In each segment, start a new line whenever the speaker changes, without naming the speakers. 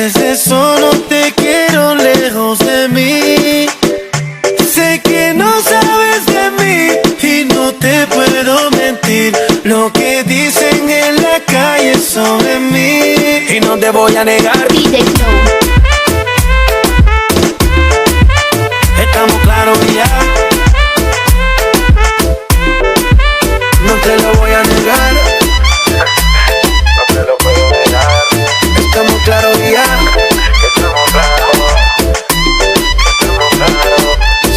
es eso, no te quiero lejos de mí. Sé que no sabes de mí y no te puedo mentir. Lo que dicen en la calle sobre mí y no te voy a negar.
DJ Flow.
Estamos claros ya. No te lo voy a negar.
No te lo puedo negar.
Estamos claros ya.
Estamos claros.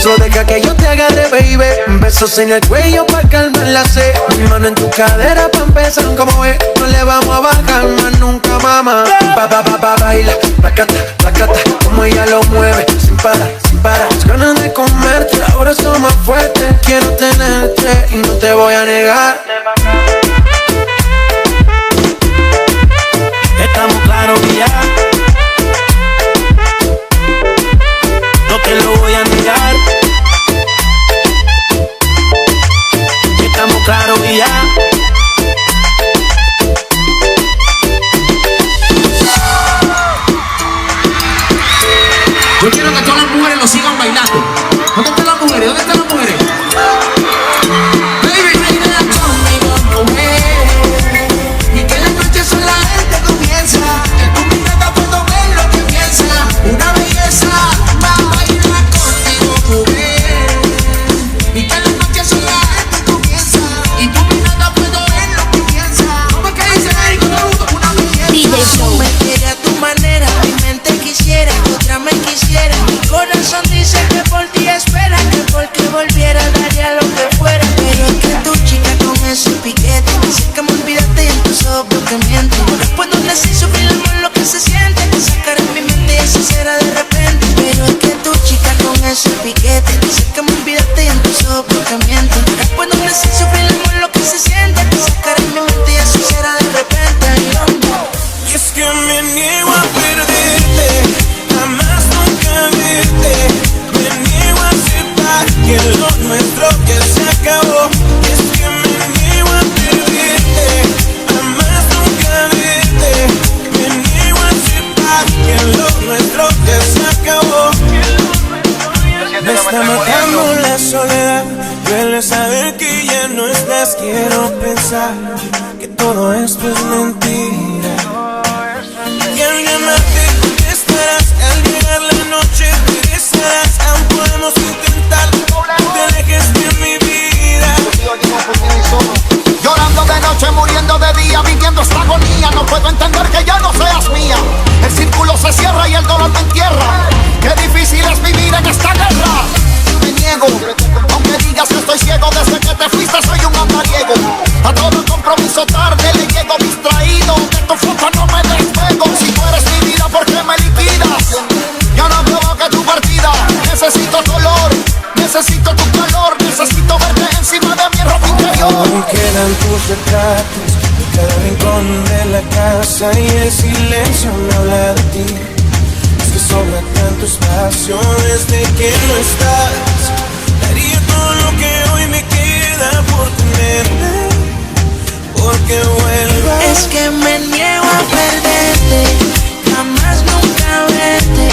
So deja que yo te agarre, baby. Besos en el cuello pa' calmar la sed. Mi mano en tu cadera pa' empezar. Como es, no le vamos a bajar más nunca, mamá. Baila, placata, placata. Como ella lo mueve, sin parar, sin parar. Las ganas de comerte, ahora son más fuertes. Quiero tenerte y no te voy a negar. Estamos claros ya. No te lo voy a negar. Estamos claros y ya.
Yo quiero que todas las mujeres lo sigan bailando. ¿Dónde están las mujeres? ¿Dónde están las mujeres? Baby, baila conmigo, mujer. Y que la noche solamente comienza. En tu mirada puedo ver lo que piensa. Una belleza. Baila conmigo, mujer. Y que la noche solamente comienza. Y tu mirada puedo ver lo que piensa. ¿Cómo es que dice Eric? Una belleza.
DJ Flow.
Me quiere a tu manera, mi mente quisiera que otra me quisiera. Mi corazón dice que por ti espera, que porque volviera daría lo que fuera. Pero es que tu chica con ese piquete dice que me olvidaste y en tus ojos que miente. Después donde sí sufrir el amor lo que se siente, te sacaré en mi mente y así será de repente. Pero es que tu chica con ese piquete dice que me olvidaste y en tus ojos que miente. Después donde sí sufrir el amor lo que se siente, te sacaré en mi mente y así será de repente.
Y es que me niego a perderte, jamás nunca verte. Me niego a aceptar que lo nuestro ya se acabó. Y es que me niego a perderte, jamás nunca verte. Me niego a aceptar que lo nuestro ya se acabó. Me está matando la soledad, duele saber que ya no estás. Quiero pensar que todo esto es mentira. Y al llamarte contestarás, al llegar la noche regresarás. Aún podemos intentar, no te alejes de mi vida.
Llorando de noche, muriendo de día, viviendo esta agonía. No puedo entender que ya no seas mía. El círculo se cierra y el dolor me entierra. Qué difícil es vivir en esta guerra. Me niego, aunque digas que estoy ciego. Desde que te fuiste soy un andariego. A todo compromiso tarde le llego distraído. De tu foto no me despego. Si tú eres mi vida, ¿por qué me liquidas? Yo no provoque tu partida. Necesito tu olor, necesito tu calor. Necesito verte encima de mi ropa interior.
Aún quedan tus retratos en cada rincón de la casa y el silencio me habla de ti. Es que sobra tanto espacio desde que no estás. Daría todo lo que hoy me queda por tenerte, porque vuelvas.
Es que me niego a perderte, jamás nunca verte.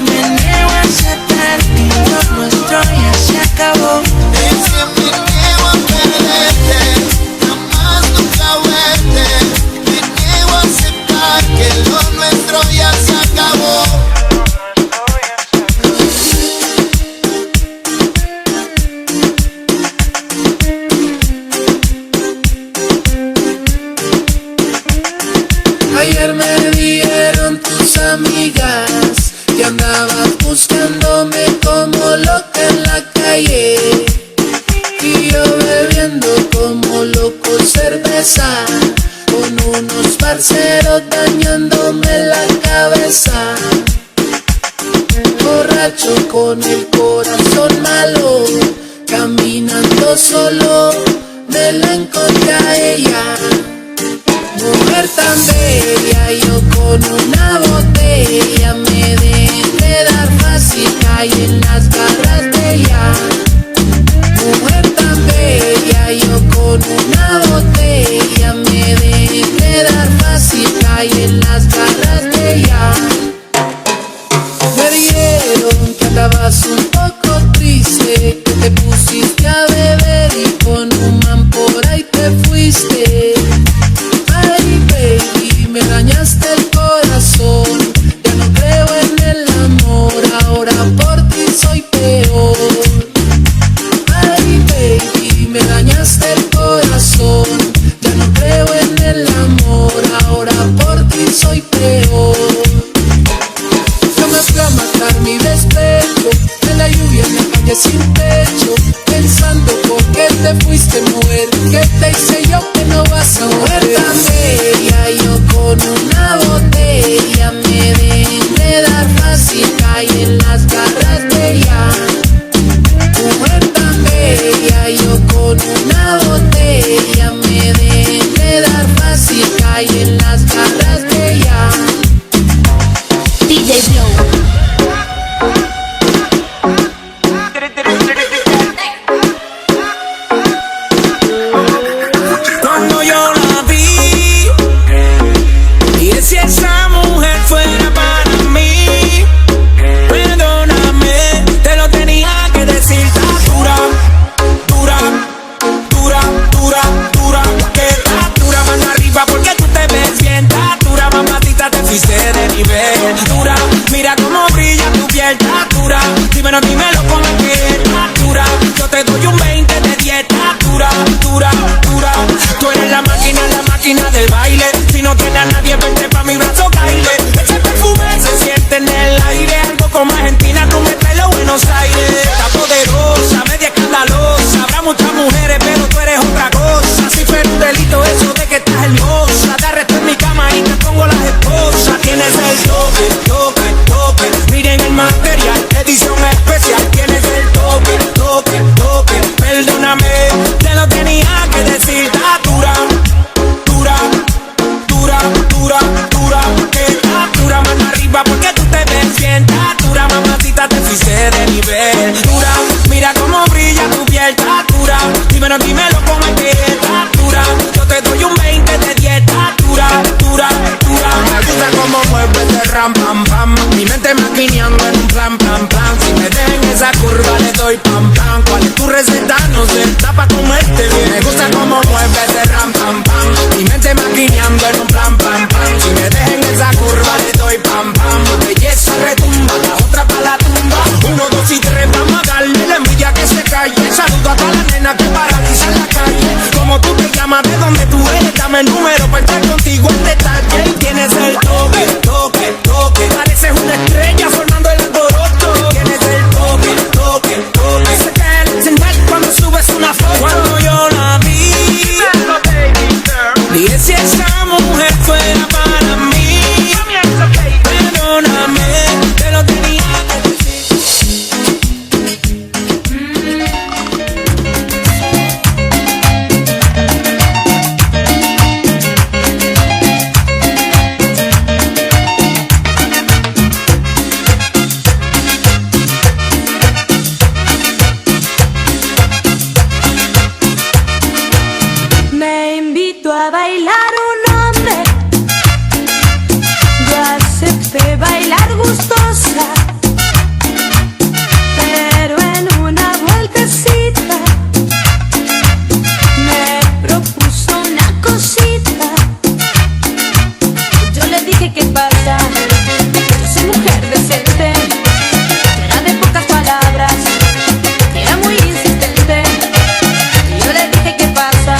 Me niego a aceptar que lo nuestro ya se acabó.
Es que me niego a perderte, jamás nunca verte. Me niego a aceptar que lo nuestro ya se acabó.
Ayer me dijeron tus amigas que andabas buscándome como loca en la calle. Y yo bebiendo como loco cerveza, con unos parceros dañándome la cabeza. Borracho con el corazón malo, caminando solo, me la encontré a ella. Mujer tan bella, yo con una botella me dejé dar fácil, caí en las garras de ella. Mujer tan bella, yo con una botella me dejé dar fácil, caí en las garras de ella.
dañaste el corazón. Ya no creo en el amor, ahora por ti soy peor. Yo me fui a matar mi despecho, en la lluvia en la calle sin techo, pensando por qué te fuiste, mujer. ¿Qué te hice yo que no vas a volver? Bella, yo con una botella me de enredar fácil, caí en las garras de ella. Mujer tan bella, yo con una botella me de enredar fácil, caí en las garras de ella.
DJ Flow.
Cuando yo la vi y si esa mujer fuera para mí, perdóname, te lo tenía que decir. Está dura, dura, dura, dura, dura, que está dura, mano arriba porque tú te ves bien. Está dura, mamacita, te fuiste de nivel. Dura, mira cómo brilla tu piel. Está dura, dímelo, dímelo cómo es que está dura. Yo te doy un 20 de 10. Está dura, dura, dura. Tú eres la máquina del baile. Si no tienes a nadie, vente pa' mi brazo, caile. Ese perfume se siente en el aire. Algo como Argentina, tú metes los Buenos Aires. Está poderosa, media escandalosa. Habrá muchas mujeres, pero tú eres otra cosa. Si fuera un delito eso de que estás hermosa, te arresto en mi cama y te pongo las esposas. Tienes el toque, toque, toque. Miren el material, edición especial. Tienes el toque, toque, toque. Perdóname, te lo tenía que decir. Está dura, dura, dura, dura, dura, que está dura, mano arriba porque tú te ves bien. Está dura, mamacita, te fuiste de nivel. Dura, mira cómo brilla tu piel. Está dura, dímelo, dímelo cómo es que está dura. Yo te doy un 20 de 10. Está dura, dura, dura. Me gusta cómo mueves ese ram, pam, pam. Mi mente maquineando en un plan, plan, plan. Si me dejen esa curva le doy pam, pam. ¿Cuál es tu receta? No sé, está pa' comerte bien. Me gusta cómo mueves ese ram, pam, pam. Mi mente maquineando en un plan, pam, pam. Si me dejen esa curva le doy pam, pam. Belleza retumba, la otra pa' la tumba. 1, 2 y 3, vamos a darle la envidia que se calle. Saludo a toda la nena que paraliza en la calle. Como tú te llamas, de dónde tú eres, dame el número para estar contigo en detalle. Y tienes el toque, toque, toque. Pareces una estrella formando el alboroto. Tienes el toque, toque, toque. Se cae el encender cuando subes una foto. Cuando yo la vi, dije si esa mujer fuera para mí, perdóname, te lo tenía que decir.
Me invito a bailar un hombre. Yo acepté bailar gustosa, pero en una vueltecita me propuso una cosita. Yo le dije, ¿qué pasa? Yo soy mujer decente, era de pocas palabras, era muy insistente. Yo le dije, ¿qué pasa?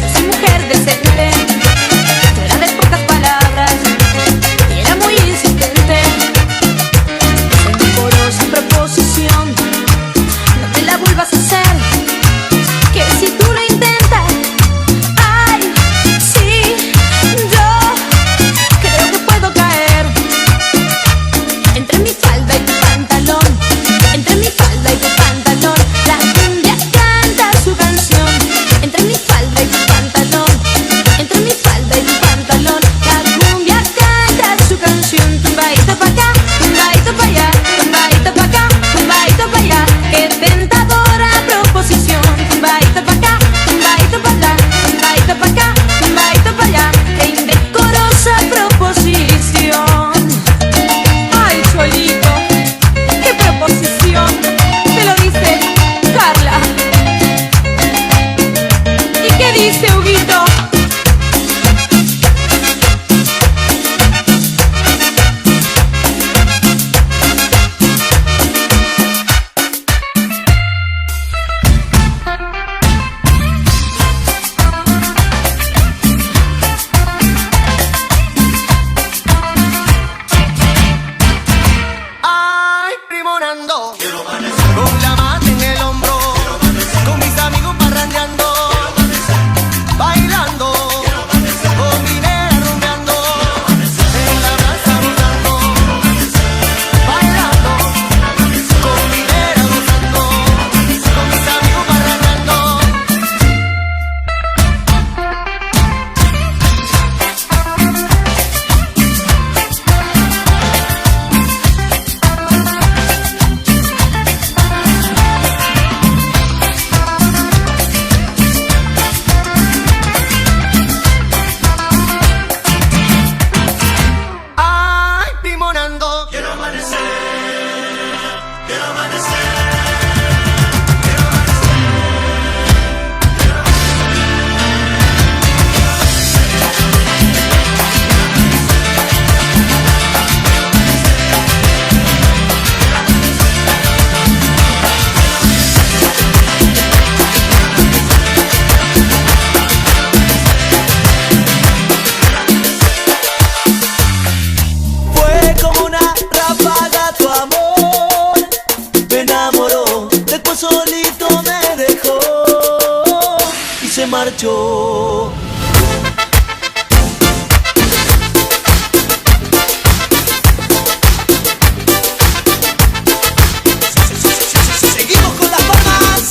Yo soy mujer decente, era de pocas palabras, era muy insistente.
se marchó. Seguimos con las palmas.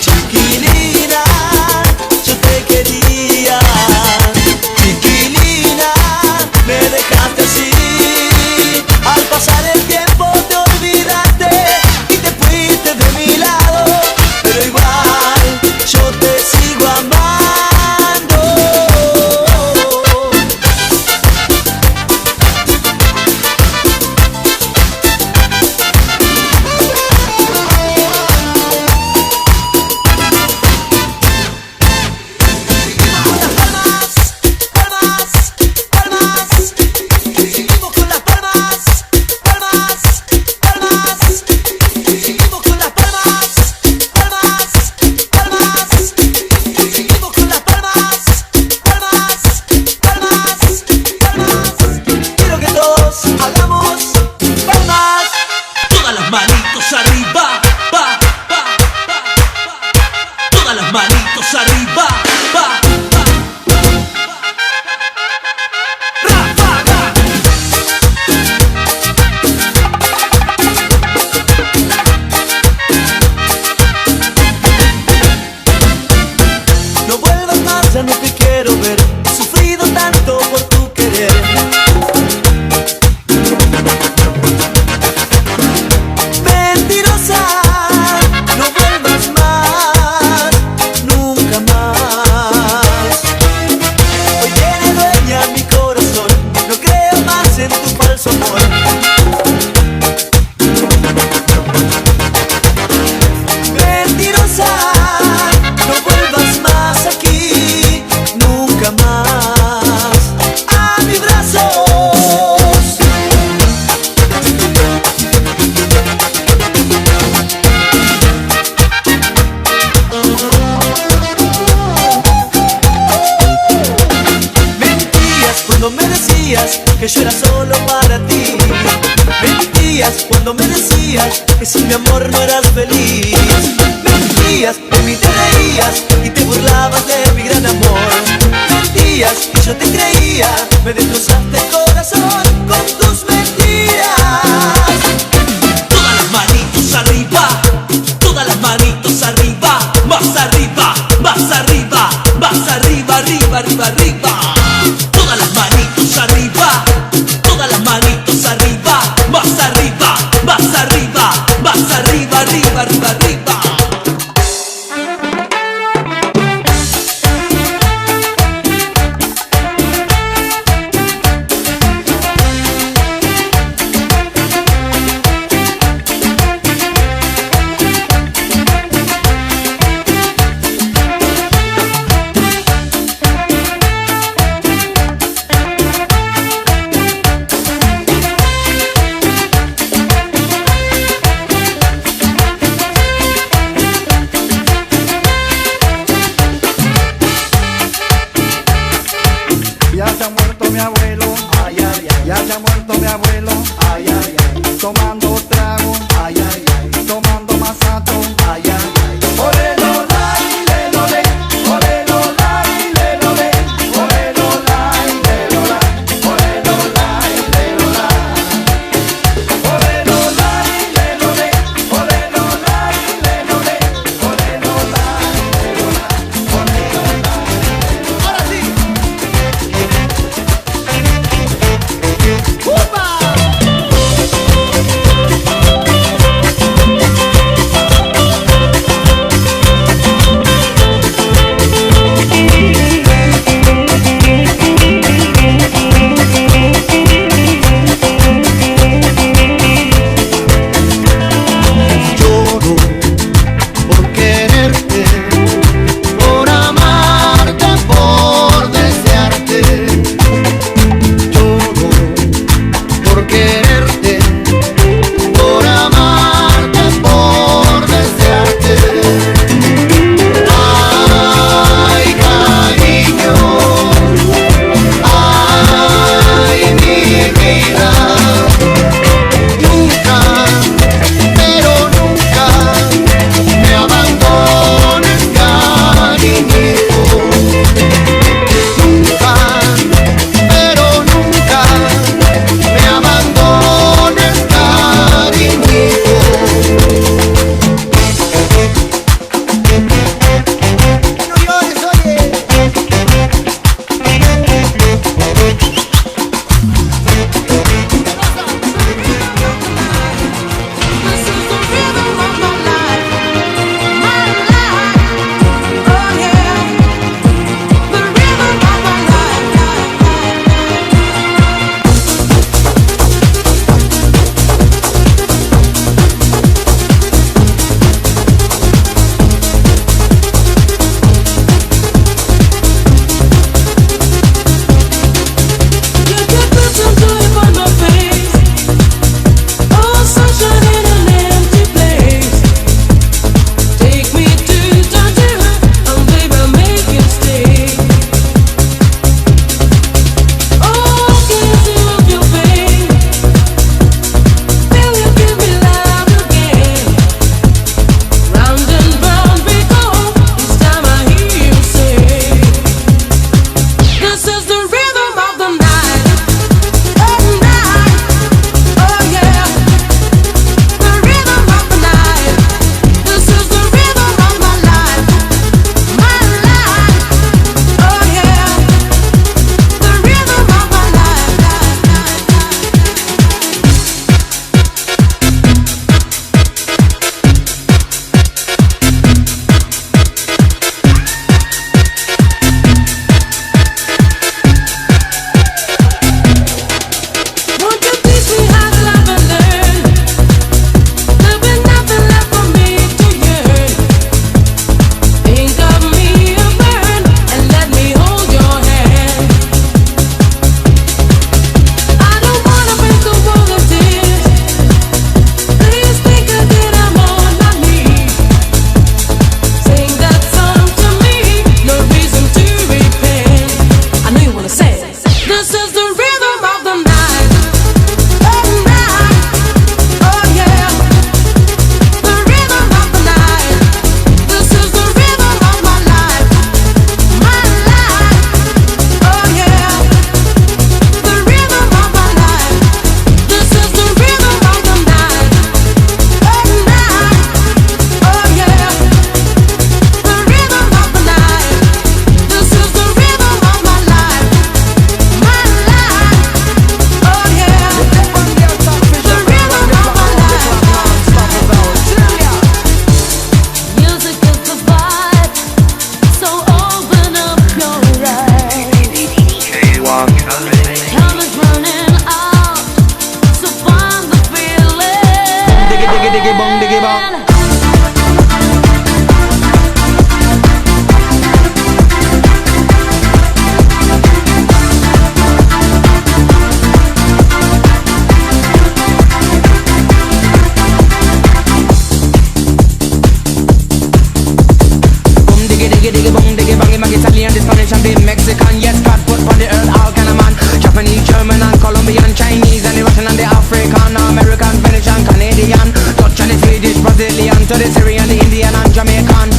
Chiquilina, yo te quería. Chiquilina, me dejaste así. Al pasar el tiempo te olvidaste y te fuiste de mi lado, pero igual yo te sigo amando. Seguimos con las palmas, palmas, palmas. Seguimos con las palmas, palmas, palmas. Seguimos con las palmas, palmas, palmas, palmas. Quiero que todos hagamos palmas. Todas las manitos arriba, va, va, va, va. Todas las manitos arriba, va, va, va. Ráfaga. No vuelvas más, ya no te quiero ver. He sufrido tanto por tu querer. Mentirosa, no vuelvas más, nunca más. Hoy tiene dueña mi corazón, no creo más en tu falso amor. Mentirosa, no vuelvas más aquí, nunca más a mis brazos. Mentías cuando me decías que yo era solo para ti. Mentías cuando me decías que sin mi amor no eras feliz. Mentías, de mí te reías y te burlabas de mi gran amor. Mentías y yo te creía, me destrozaste el corazón con tus mentiras. Todas las manitos arriba, todas las manitos arriba, más arriba, más arriba, más arriba, arriba, arriba, arriba. Todas las manitos arriba, todas las manitos arriba, más arriba, más arriba, más arriba, arriba, arriba, arriba.
Ya se ha muerto mi abuelo, ay, ay, ay. Ya se ha muerto mi abuelo, ay, ay, ay. Tomando trago, ay, ay, ay. Tomando masato, ay, ay, ay. Orelo, lai, lelo, le. Orelo, lai, lelo, le. Orelo, lai, lelo, la. Orelo, lai, lelo, la. Orelo, lai, lelo, le. Orelo, lai, lelo, le. Orelo, lai, lelo, la. Orelo, lai. Ahora sí. ¡Upa!
on.
Time is running out, so find the feeling.
Diggy, diggy, diggy, bong, diggy, bong. Diggy bong, diggy bang, him Italian, the Spanish and the Mexican. Yes, God put on the earth all kind of man. Japanese, German and Colombian, Chinese and the Russian and the African, American, Spanish and Canadian, Dutch and the Swedish, Brazilian, to the Syrian, the Indian and Jamaican.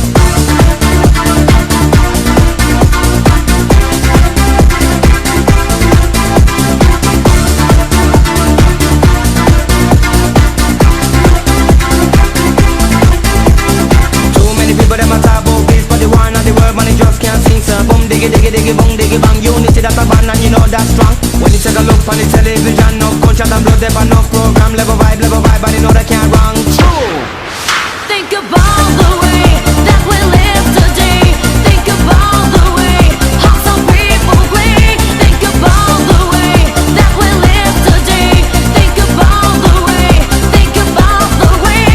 Too many people them a talk about this, but the one of the world man they just can't sing. So boom diggy diggy diggy bong diggy bang. Unity that's a band and you know that's strong. When you take a look on the television, no culture and blood, there but no program. Level vibe, and you know they can't wrong.
Think about the way that we live today. Think about the way how some people play. Think about the way that we live today. Think about the way. Think about the way.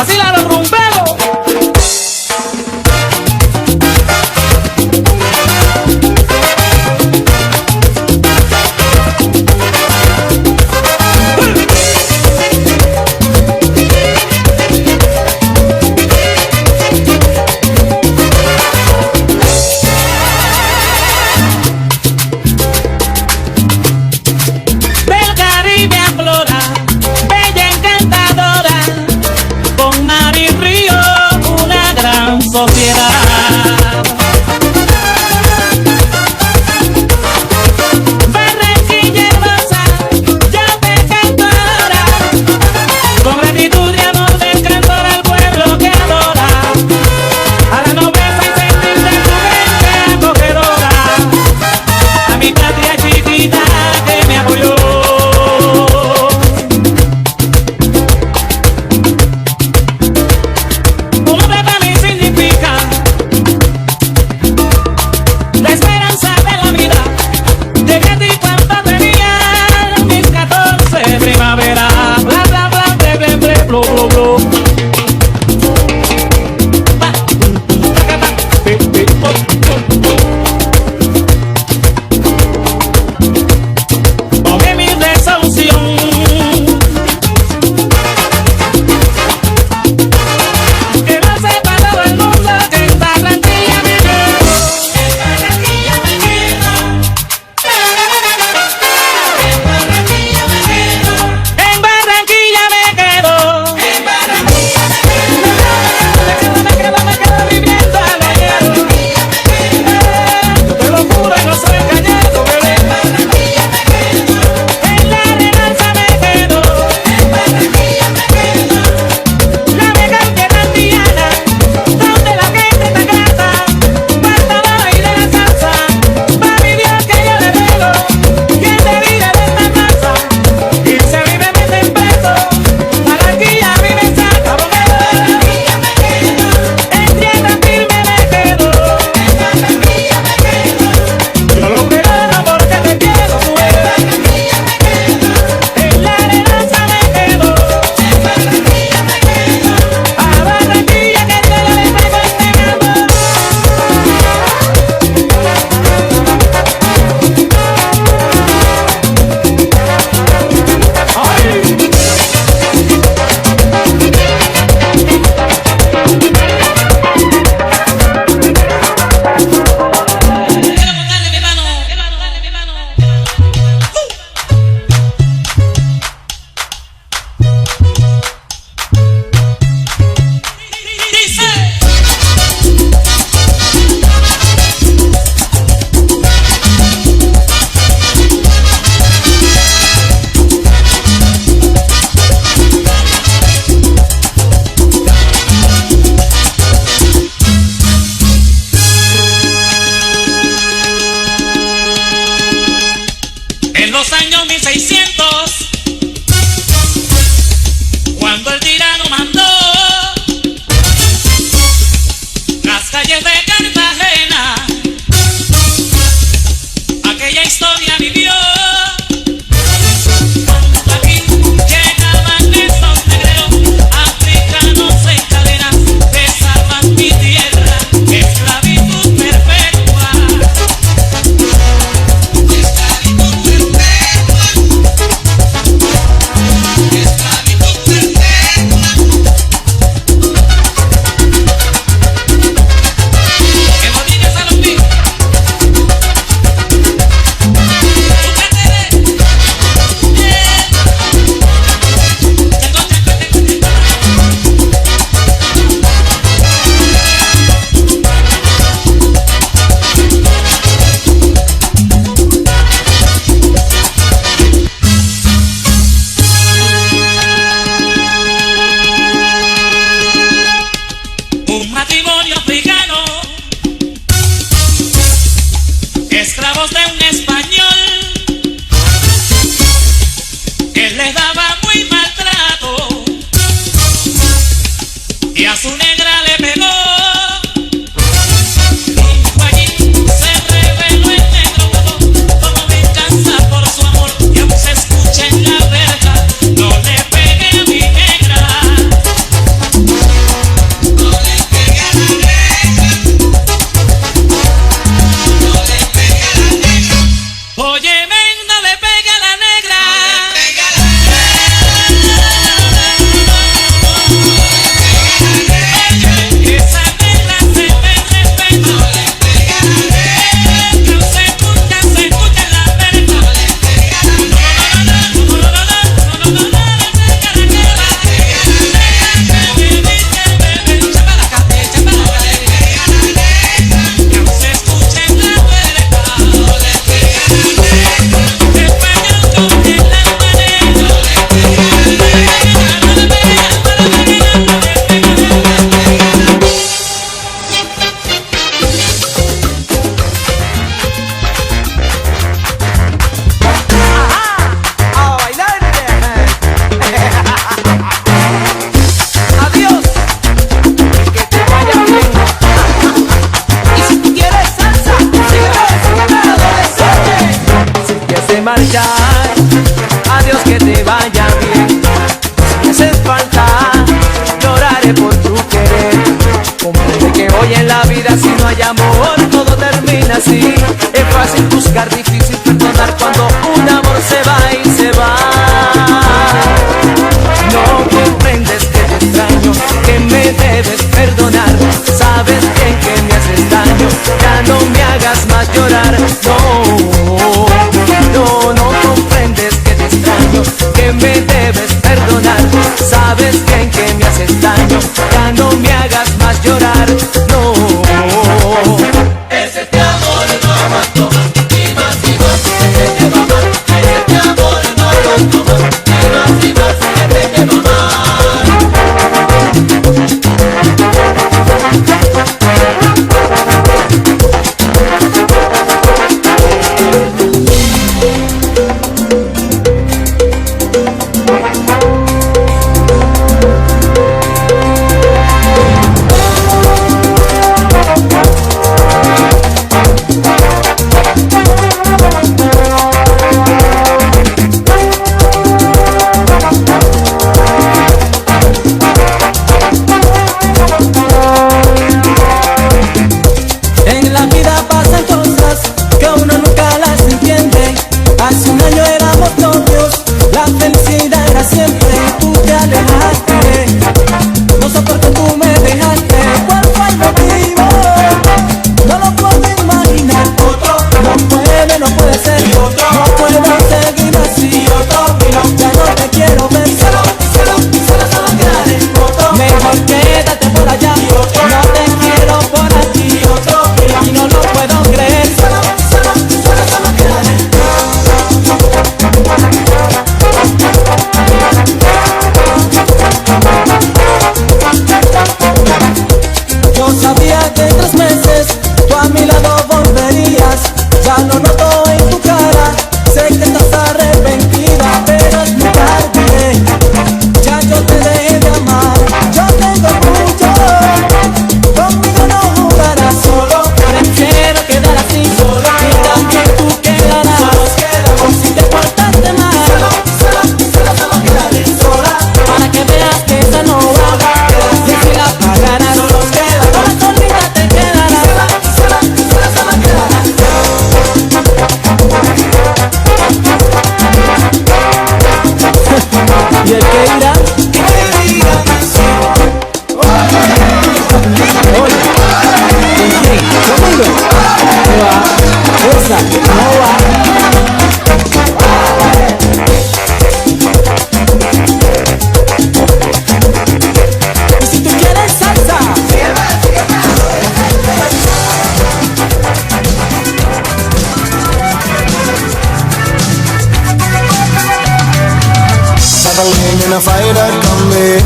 Vacila los rumberos. Del Caribe aflora, bella encantadora, con mar y río una gran sociedad. Barranquilla hermosa, yo te canto ahora, con gratitud y amor te canto al pueblo que adora, a la nobleza y sentir de tu gente acogedora, a mi patria chiquita que me apoyó. Un hombre para mí significa la esperanza de la vida. Llegué a ti cuando tenía mis 14 primavera. Bla bla bla, ble ble ble, blu blu blu. Pa, taca, pa, pi, pi, pop, pop, pop. Tomé mi resolución. Que no sepa todo el mundo que en Barranquilla me quedo. En Barranquilla me quedo. En Barranquilla me quedo. En Barranquilla me quedo. Me quedo viviendo alegre. Yo te lo juro y no soy engañado, bebé. En la Arenanza me quedo. La mega tierra donde la gente está grata, falta y de la salsa, pa' mi Dios que yo le ruego, quien te vive de esta raza, y se vive de respeto, Barranquilla a mí me saca boquero, en tierra firme me quedo, yo lo quiero porque te quiero, tú ves, en la Arenanza me quedo, a Barranquilla que te lo le traigo este gambo. En los años 1600, cuando el tirano mandó las calles de Cartagena, aquella historia vivió. Cuando aquí llegaban esos negreros africanos en cadenas, besaban mi tierra, esclavitud perpetua. En Rodríguez Salomí, un matrimonio africano, esclavos de un español, él les daba muy maltrato y a su negra le pegó. Y allí se reveló el negro como venganza por su amor, y aún se escucha en la verja, no le pegue a mi negra.
mataré por tu querer. Comprende que hoy en la vida si no hay amor todo termina así. Es fácil buscar, difícil perdonar cuando un amor se va y se va. No comprendes que te extraño, que me debes perdonar. Sabes bien que me haces daño, ya no me hagas más llorar. No comprendes que te extraño, que me debes perdonar. Sabes bien que me haces daño, ya no me hagas más llorar. No. Ese te amor no aguanto más, y más, ese te va mal. Ese te amor no aguanto más, y más, ese te va mal.
In a fighter combi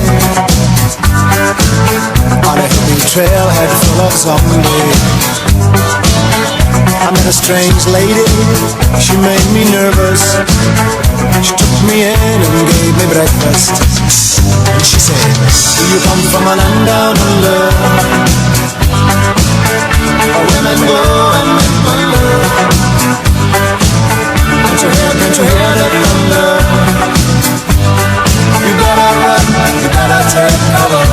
on a hippie trailhead full of zombies. I met a strange lady, she made me nervous. She took me in and gave me breakfast. And she said, do you come from a land down under, where women go and men wonder? Can't you hear the thunder? You better run, you better take cover.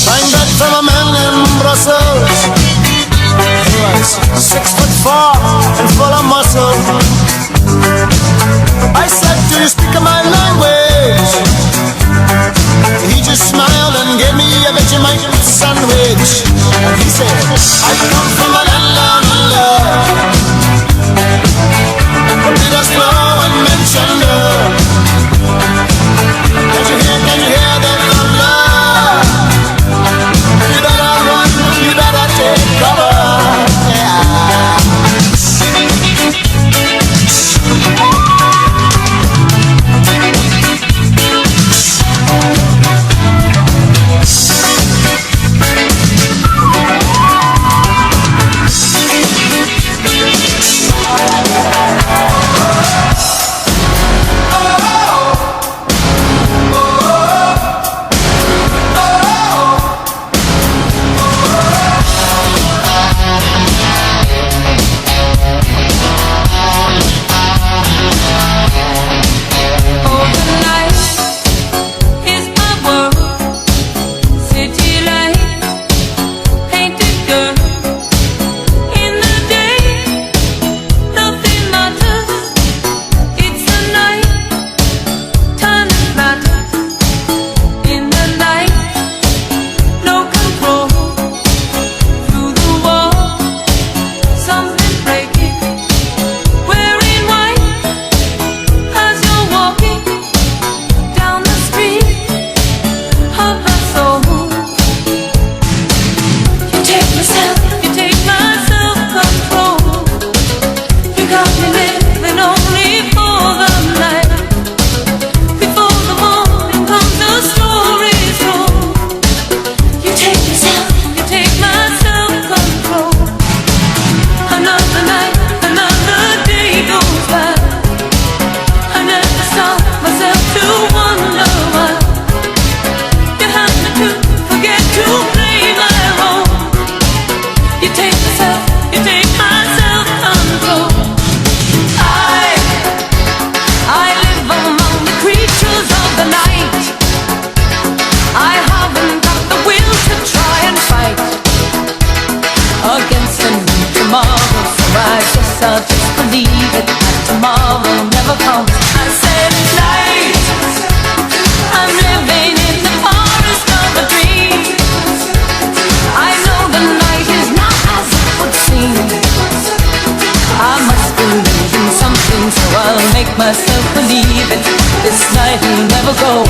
Find that from a man in Brussels. He was 6'4" and full of muscle. I said, do you speak my language? He just smiled and gave me a Vegemite sandwich. And he said, I come from a land down under, where rivers flow and men thunder. Can you hear the thunder? You better run, you better take cover. Yeah.
make myself believe it. This night will never go.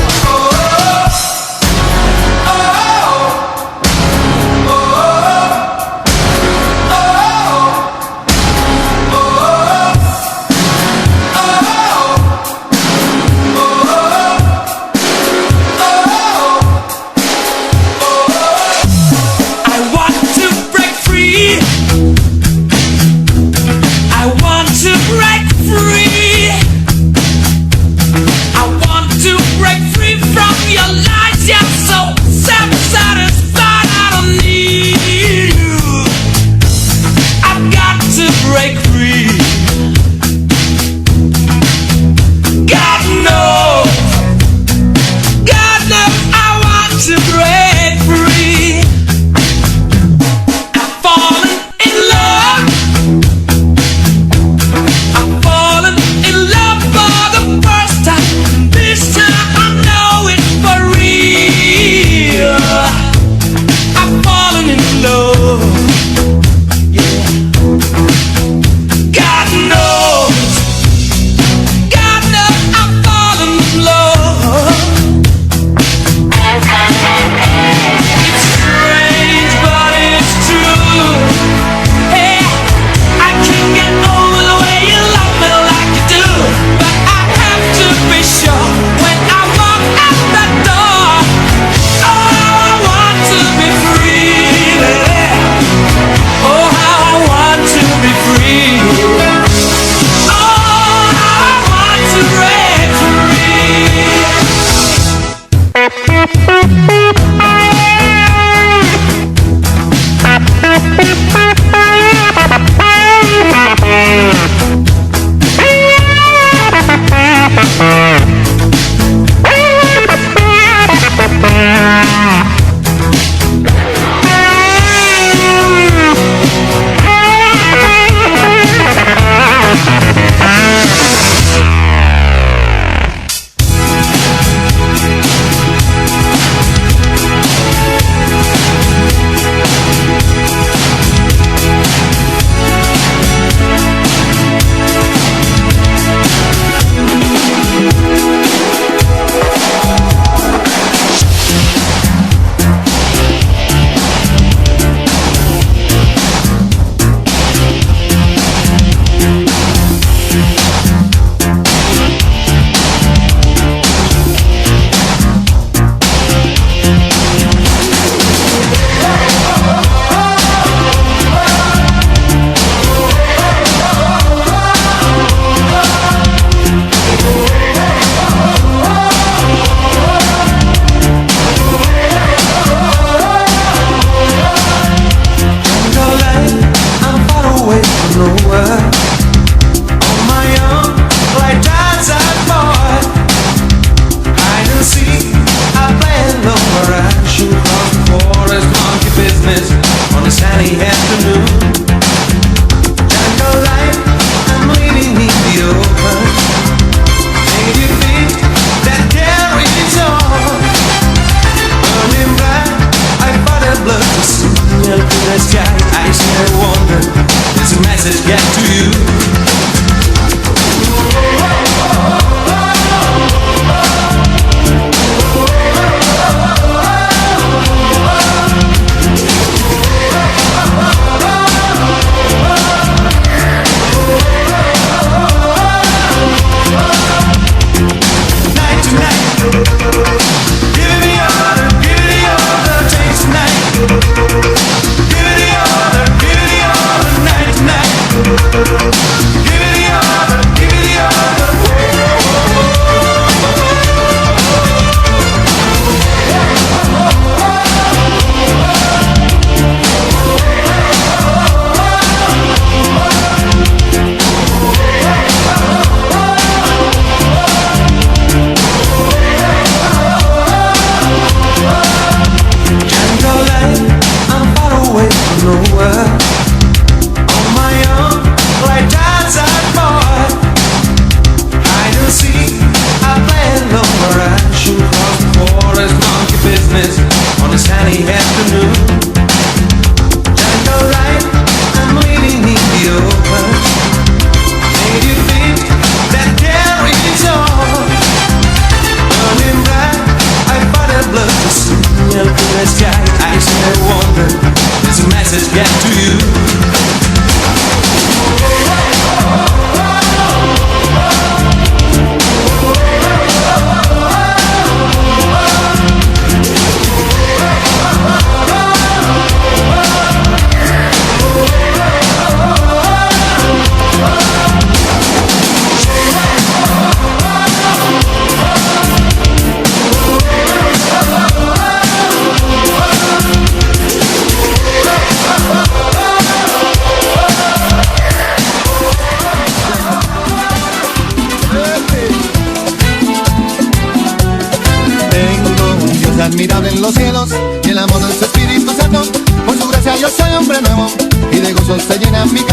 Give it the other night tonight.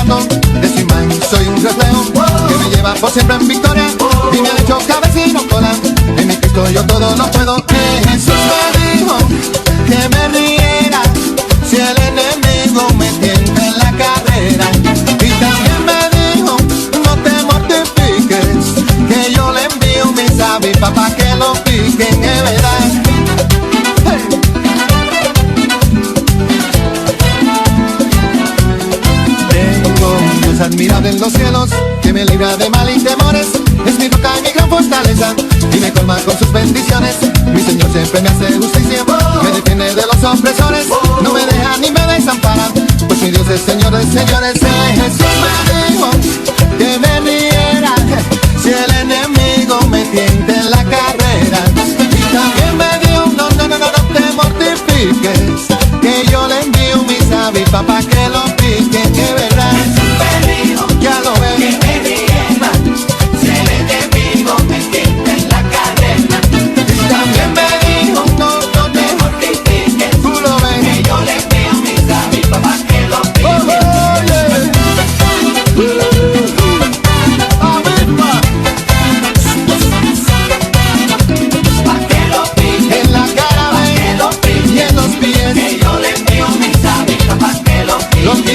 retrato de su imagen, soy un reflejo que me lleva por siempre en victoria y me ha hecho cabecino cola. En mi Cristo yo todo lo puedo. Jesús me dijo que me riera si el enemigo me tienta en la carrera. Y también me dijo, no te mortifiques, que yo le envío mis avispas pa' que lo piquen, es verdad. Hey. Tengo un Dios admirable en los cielos, que me libra de mal y temores. Es mi roca y mi gran fortaleza, y me colma con sus bendiciones. Mi Señor siempre me hace justicia, me defiende de los opresores, no me deja ni me desampara, pues mi Dios es Señor de señores. Jesús me dijo que me riera si el enemigo me tienta en la carrera. Y también me dijo, no te mortifiques, que yo le envío mis avispas pa' que lo piquen, es verdad.
Jesús me dijo
Ya lo ves.
que me riera si el enemigo me tienta en la carrera.
Y también me dijo, no te
Mortifiques,
tú lo ves.
que yo le envío mis avispas pa' que lo piquen. Pa' que lo piquen,
En la cara
que lo
y
piquen,
en los pies,
que yo le envío mis avispas pa' que lo
los
piquen.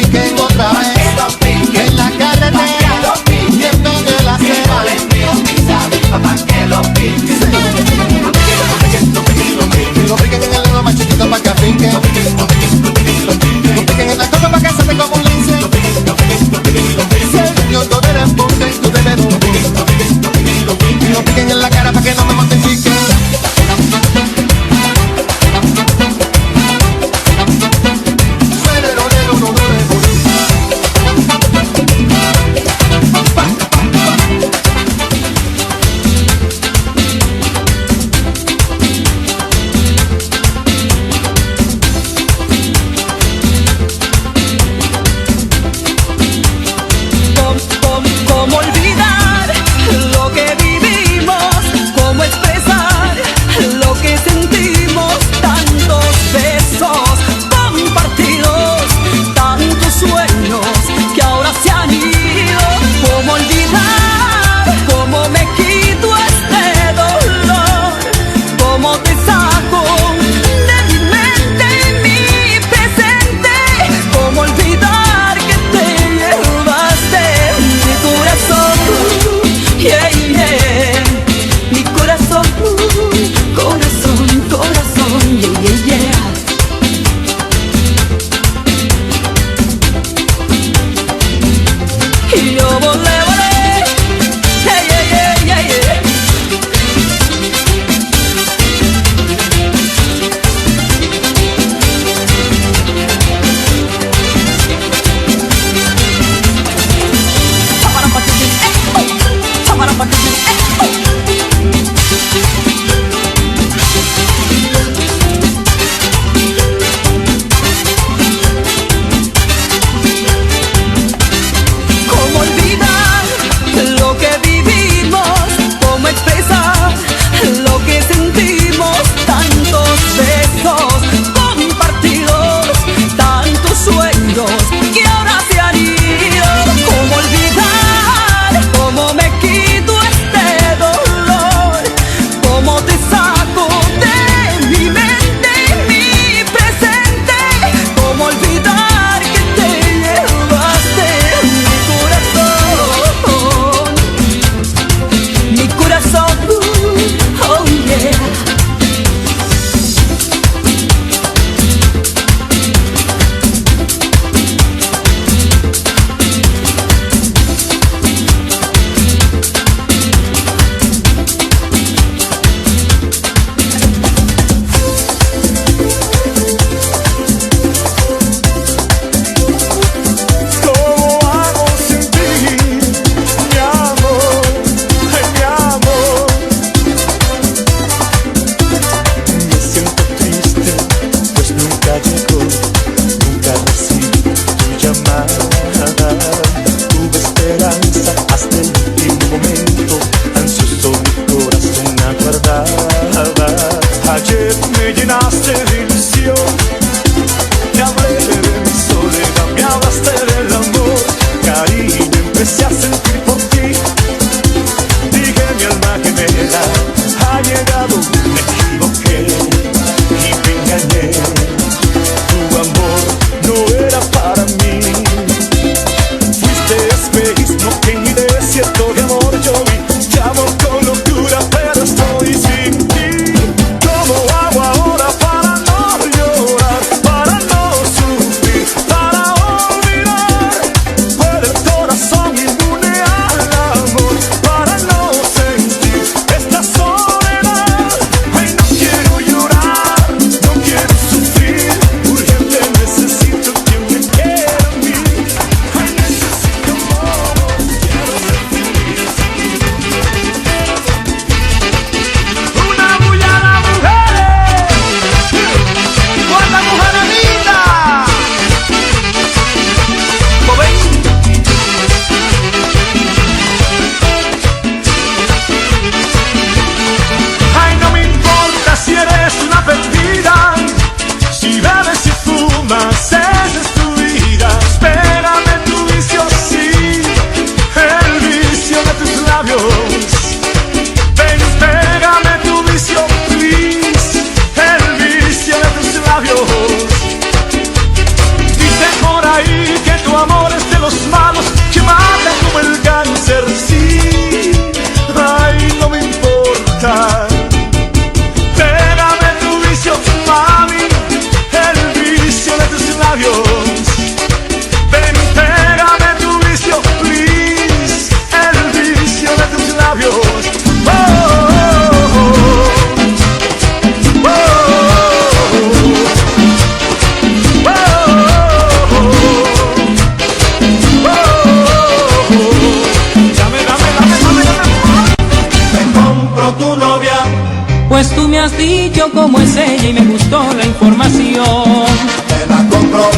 has dicho cómo es ella y me gustó la información.
Te la compro,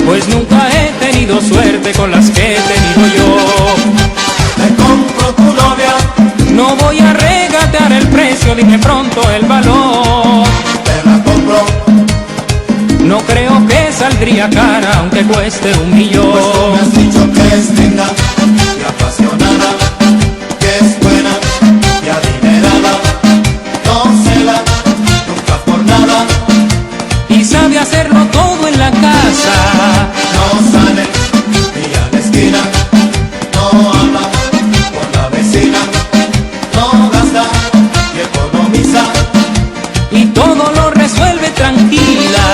Pues nunca he tenido suerte con las que he tenido yo.
te compro tu novia,
No voy a regatear el precio, dime pronto el valor.
te la compro.
No creo que saldría cara aunque cueste 1
Pues tú me
millón.
has dicho que es linda y apasionada, que es buena y adinerada. No cela, nunca por nada.
Y sabe hacerlo todo en la casa.
No sale ni a la esquina, no habla con la vecina, no gasta y economiza.
Y todo lo resuelve tranquila.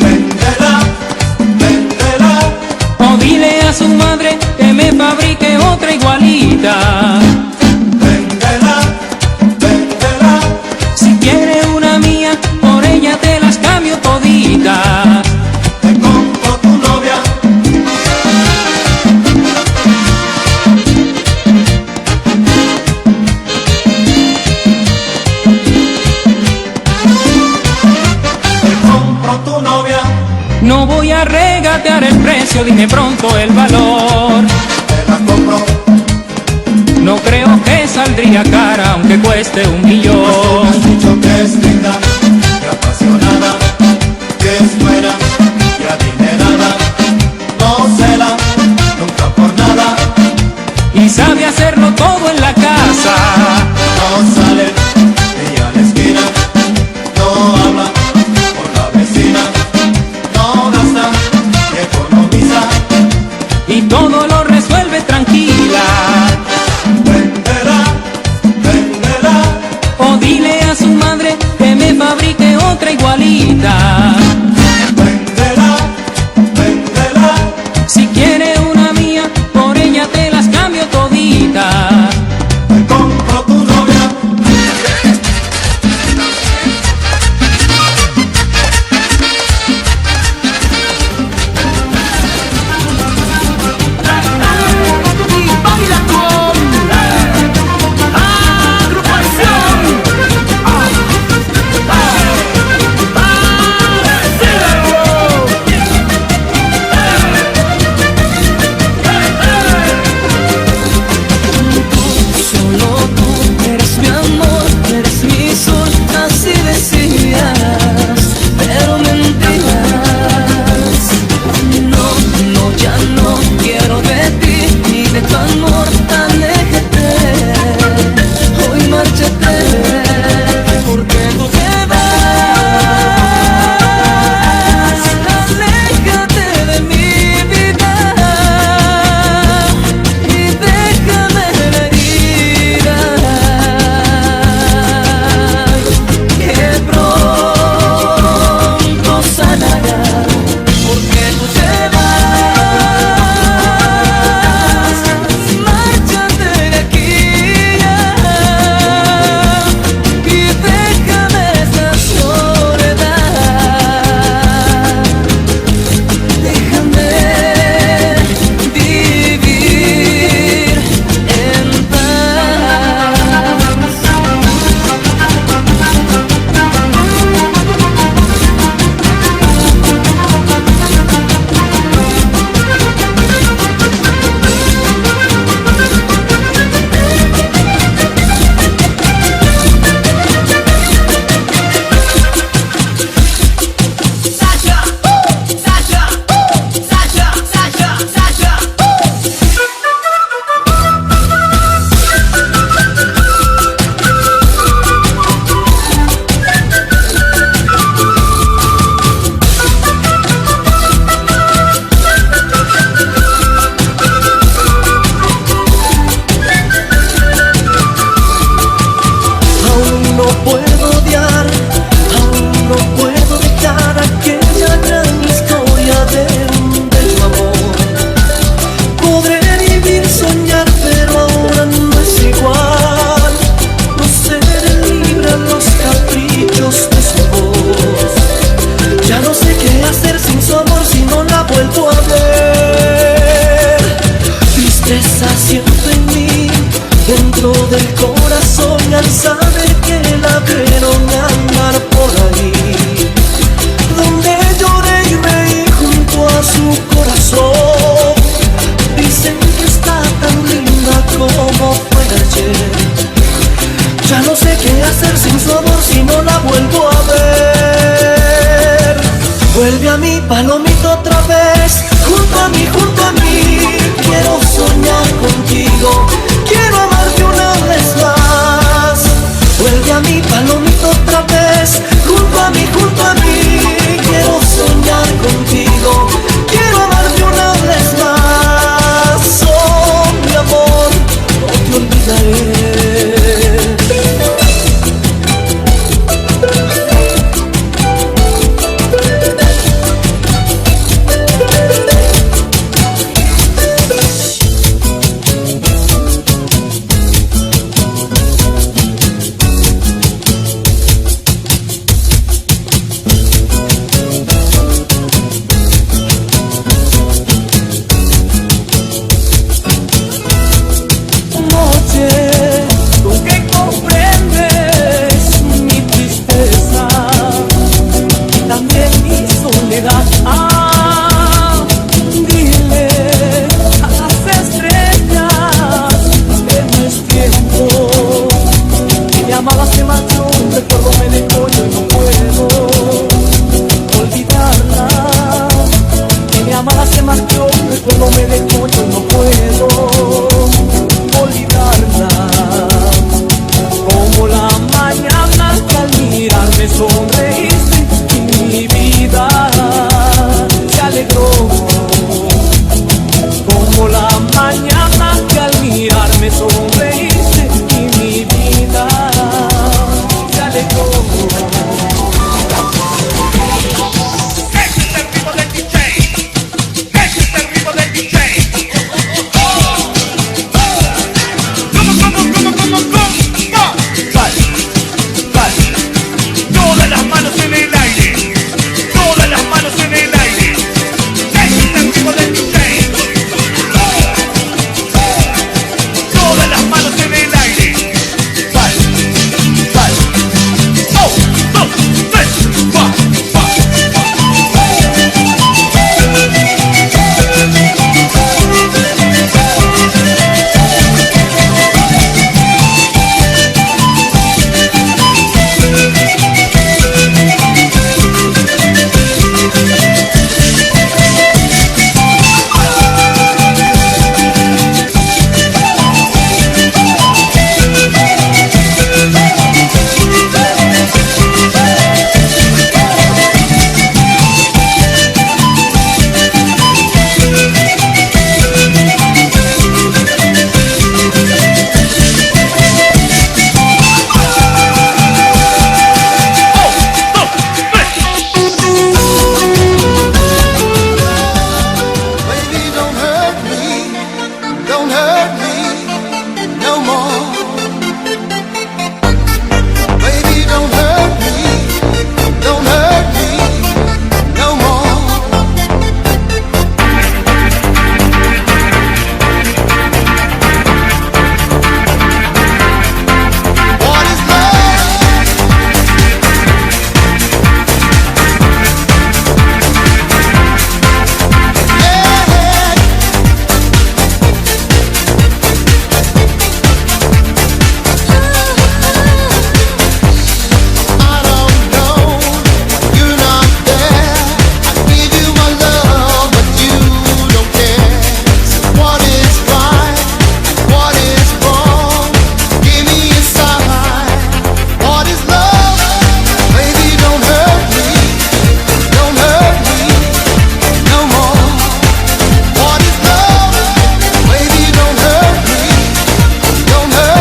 Véndela, véndela,
O dile a su madre que me fabrique otra igualita.
véndela, véndela.
Si quiere una mía, por ella te las cambio toditas.
Te compro tu novia, te compro tu novia,
No voy a regatear el precio, dime pronto el valor.
te la compro.
No creo que saldría cara aunque cueste 1
Pues tú me
millón.
has dicho que es linda y apasionada, que es buena y adinerada. No cela, nunca por nada.
Y sabe hacerlo todo en la casa.
No sale ni a la esquina, no habla con la vecina, no gasta y economiza.
Y todo lo resuelve tranquila.
Véndela, véndela,
O dile a su madre que me fabrique otra igualita.
véndela, véndela.
Si quiere una mía, por ella te las cambio toditas.
Te compro tu
solo me dejó, yo no puedo olvidarla. Como la mañana que al mirarme sonreíste y mi vida se alegró. Como la mañana que al mirarme sonreíste y mi vida se alegró.
Ese es el ritmo del DJ. Ese es el ritmo del DJ. Todas las manos en el aire. Todas las manos en el aire. Ese es el ritmo del DJ. Todas las manos en el aire. 1, 2, 3, 4.
Baby, don't hurt me no more. Baby, don't hurt me no more. What is love? Yeah. I don't know, you're not there. I give you my love, but you don't care. So what is right? What is wrong? Give me a sign. What is love? Baby, don't hurt me no more. What is love? Baby, don't hurt me no more.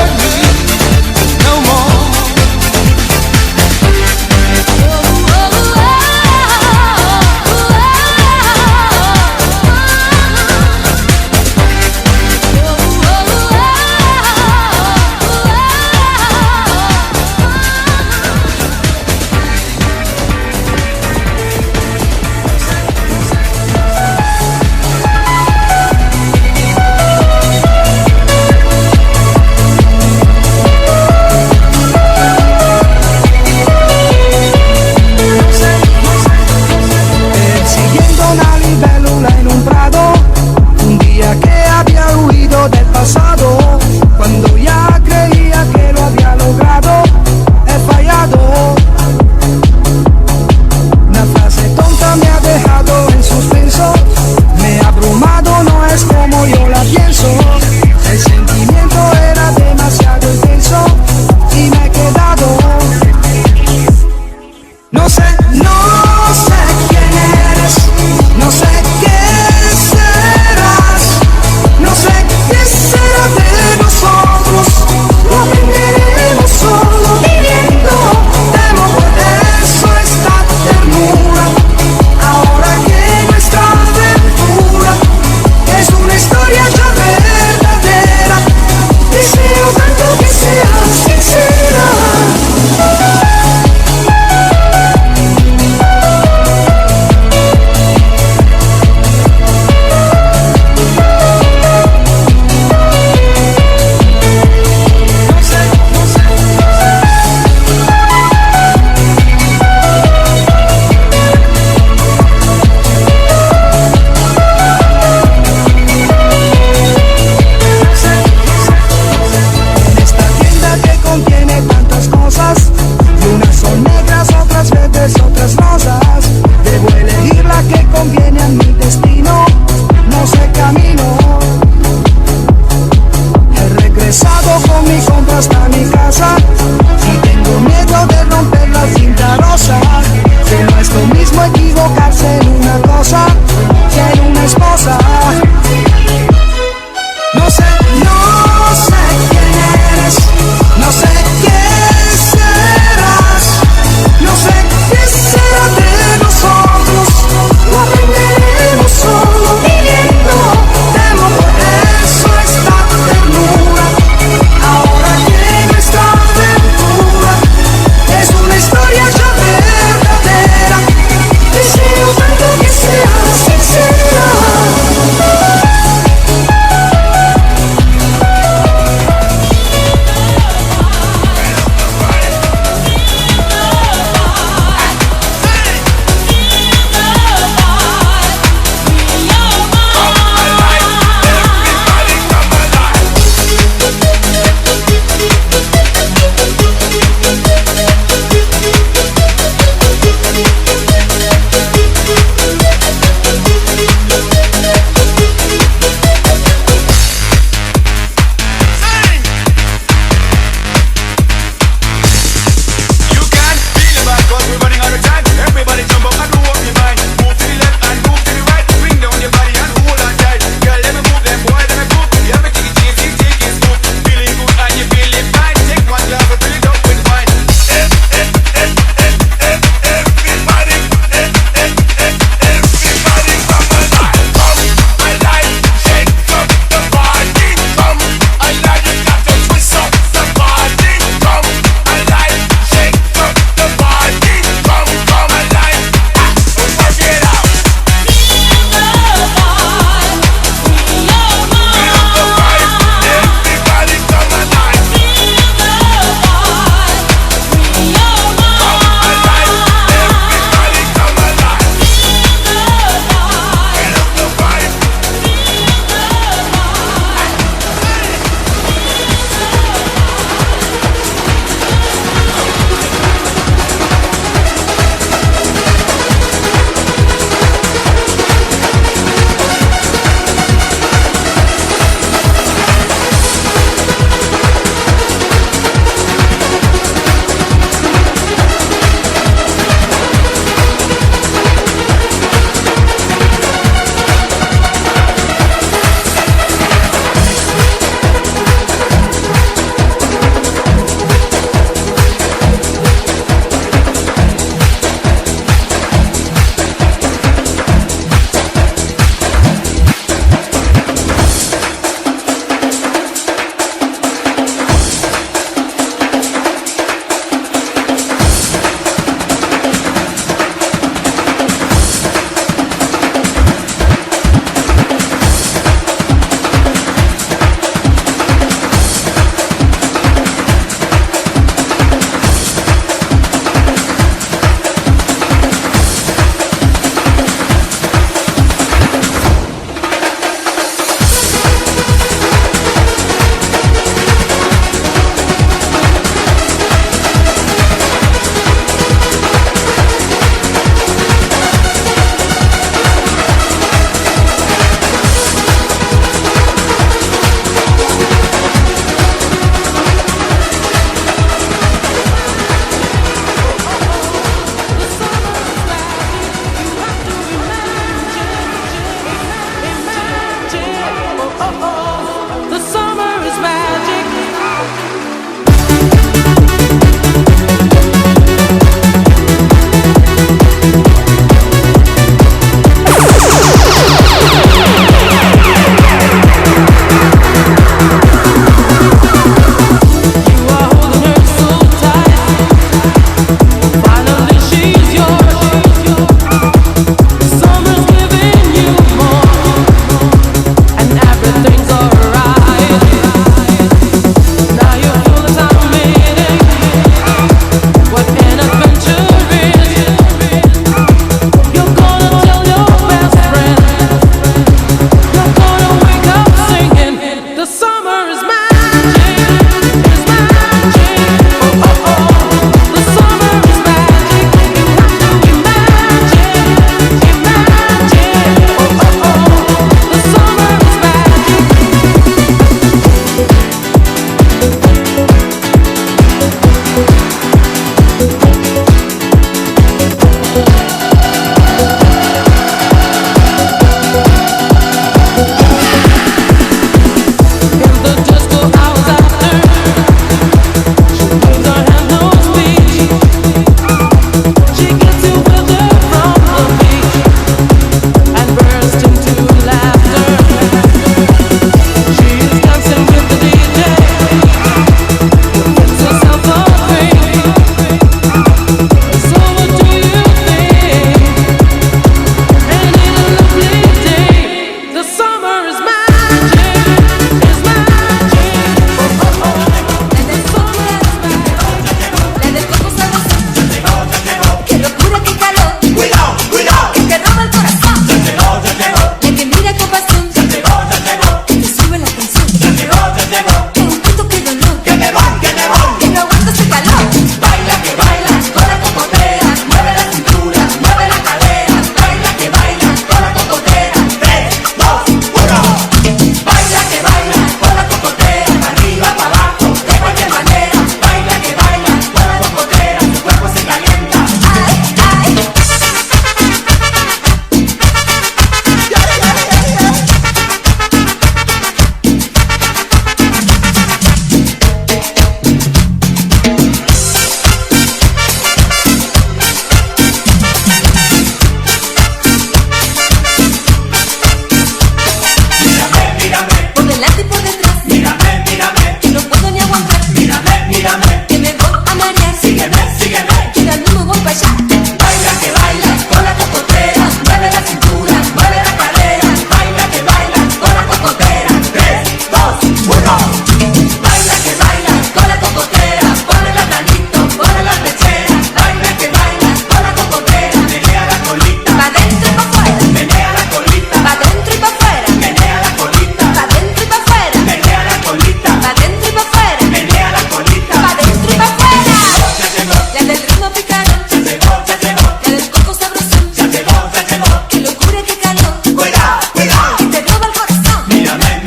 Persiguiendo una libélula en un prado, un día que había huido del pasado. Cuando ya creía que lo había logrado, he fallado. Una frase tonta me ha dejado en suspenso, me ha abrumado, no es como yo la pienso. El sentimiento era demasiado intenso y me he quedado. No sé quién eres, no sé qué serás, no sé qué será de camino. He regresado con mi compra hasta mi casa y tengo miedo de romper la cinta rosa. Que no es lo mismo equivocarse en una cosa que en una esposa. No sé quién eres, no sé quién serás, no sé qué será de nosotros, lo aprenderemos solo viviendo. Temo por eso esta ternura, ahora que nuestra aventura es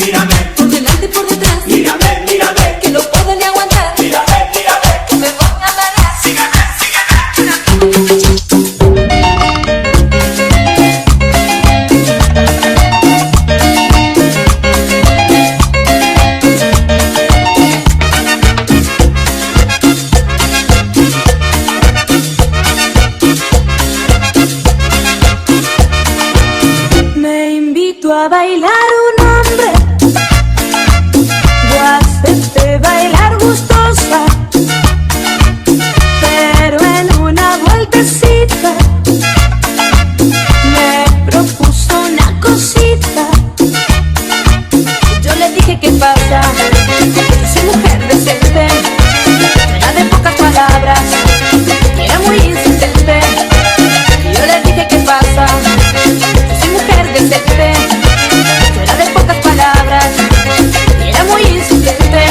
mírame,
por delante y por detrás,
mírame, mírame,
que no puedo ni aguantar,
mírame, mírame.
que me voy a marear. Me invito a bailar un hombre, yo acepté bailar gustosa, pero en una vueltecita me propuso una cosita. Yo le dije, ¿qué pasa? Yo soy mujer decente, era de pocas palabras, era muy insistente. Yo le dije, ¿qué pasa? Yo soy mujer decente, yo era de pocas palabras, era muy insistente.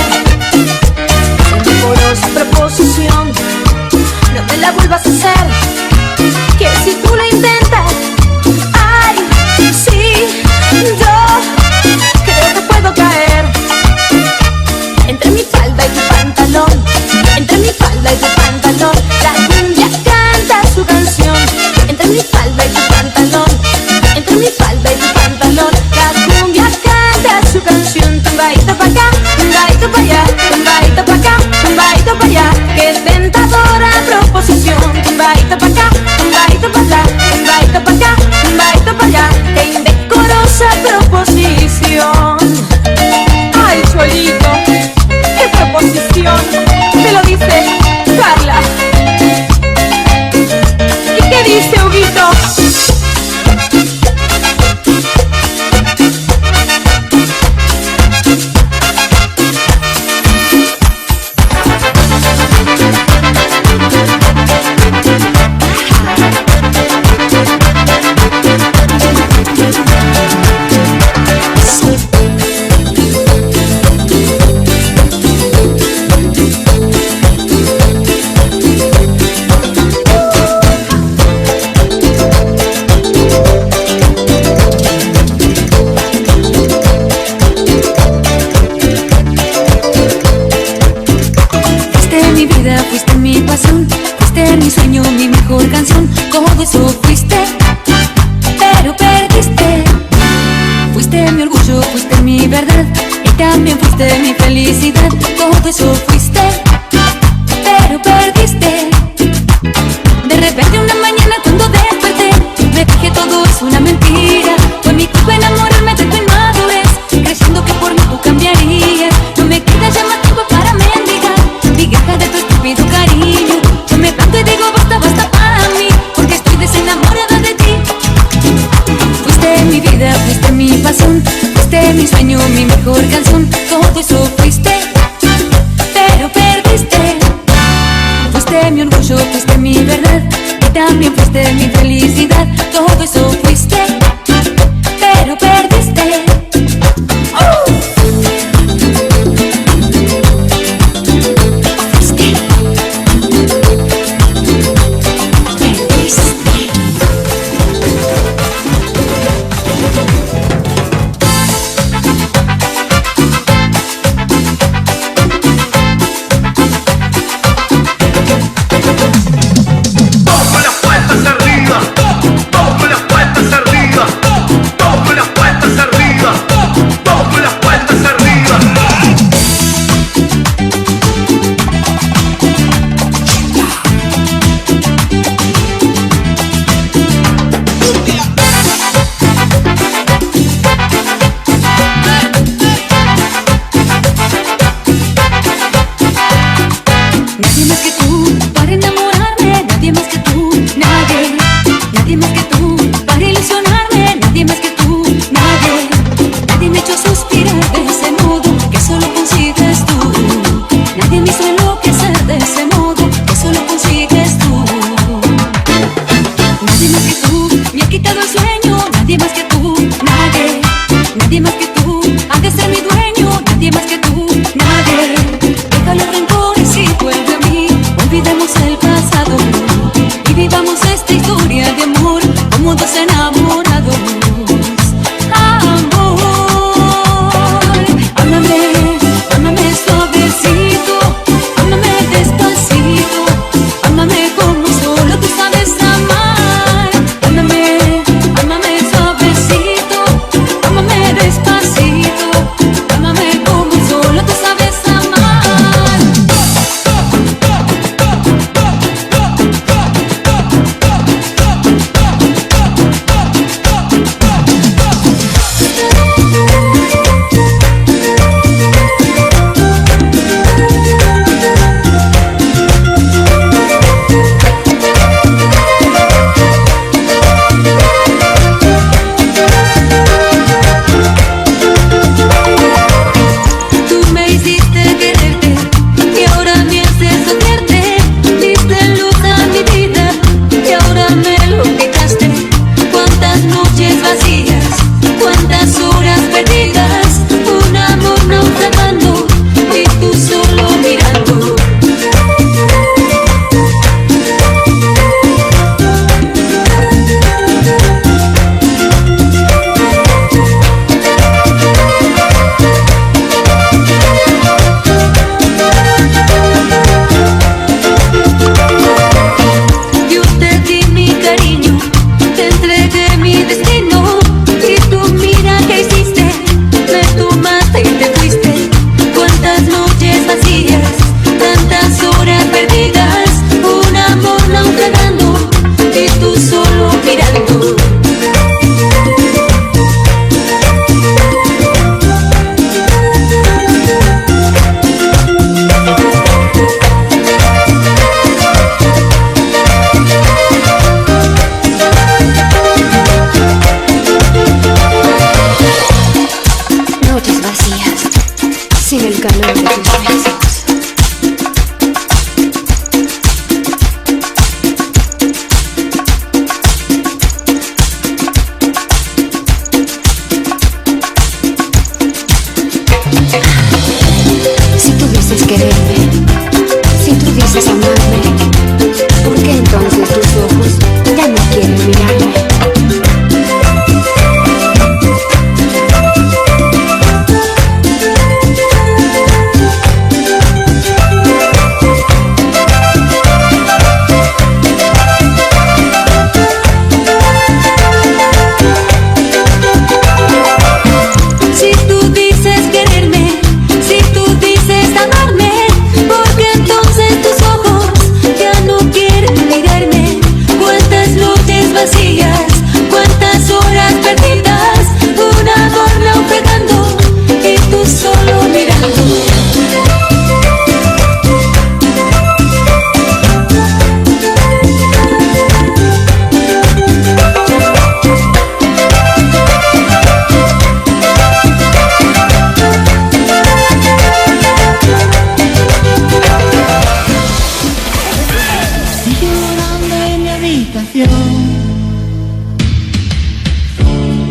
Decorosa proposición, no me la vuelvas a hacer, que si tú lo intentas, ay, sí, yo creo que puedo caer entre mi falda y tu pantalón, entre mi falda y tu pantalón. La cumbia canta su canción, entre mi falda y tu pantalón, entre mi falda y tu pantalón. La cumbia canta su canción, tumbadito pa' acá, tumbadito pa' allá, tumbadito pa' acá, tumbadito pa' allá. Qué tentadora proposición, tumbadito pa' acá, tumbadito pa' allá, tumbadito pa' acá, tumbadito pa' allá. Qué indecorosa proposición. Ay, Cholito, qué proposición, me lo dice Carla. ¿Y qué dice Huguito? Fuiste mi vida, fuiste mi pasión, fuiste mi sueño, mi mejor canción. Todo eso fuiste, pero perdiste. Fuiste mi orgullo, fuiste mi verdad, y también fuiste mi felicidad. Todo eso fuiste, pero perdiste. De repente una mañana cuando desperté, me dije todo es una mentira. Fue mi culpa enamorarme de tu inmadurez, creyendo que por mí tú cambiarías. No me queda ya más tiempo para mendigar, migajas de tu estúpido cariño. Yo me planto y digo basta, basta para mí, porque estoy desenamorada de ti. Fuiste mi vida, fuiste mi pasión, fuiste mi sueño, mi mejor canción. Todo eso fuiste, pero perdiste. Fuiste mi orgullo, sin el calor de tus besos. Si tú dices quererme, si tú dices amarme, ¿por qué entonces tus ojos ya no quieren mirarme?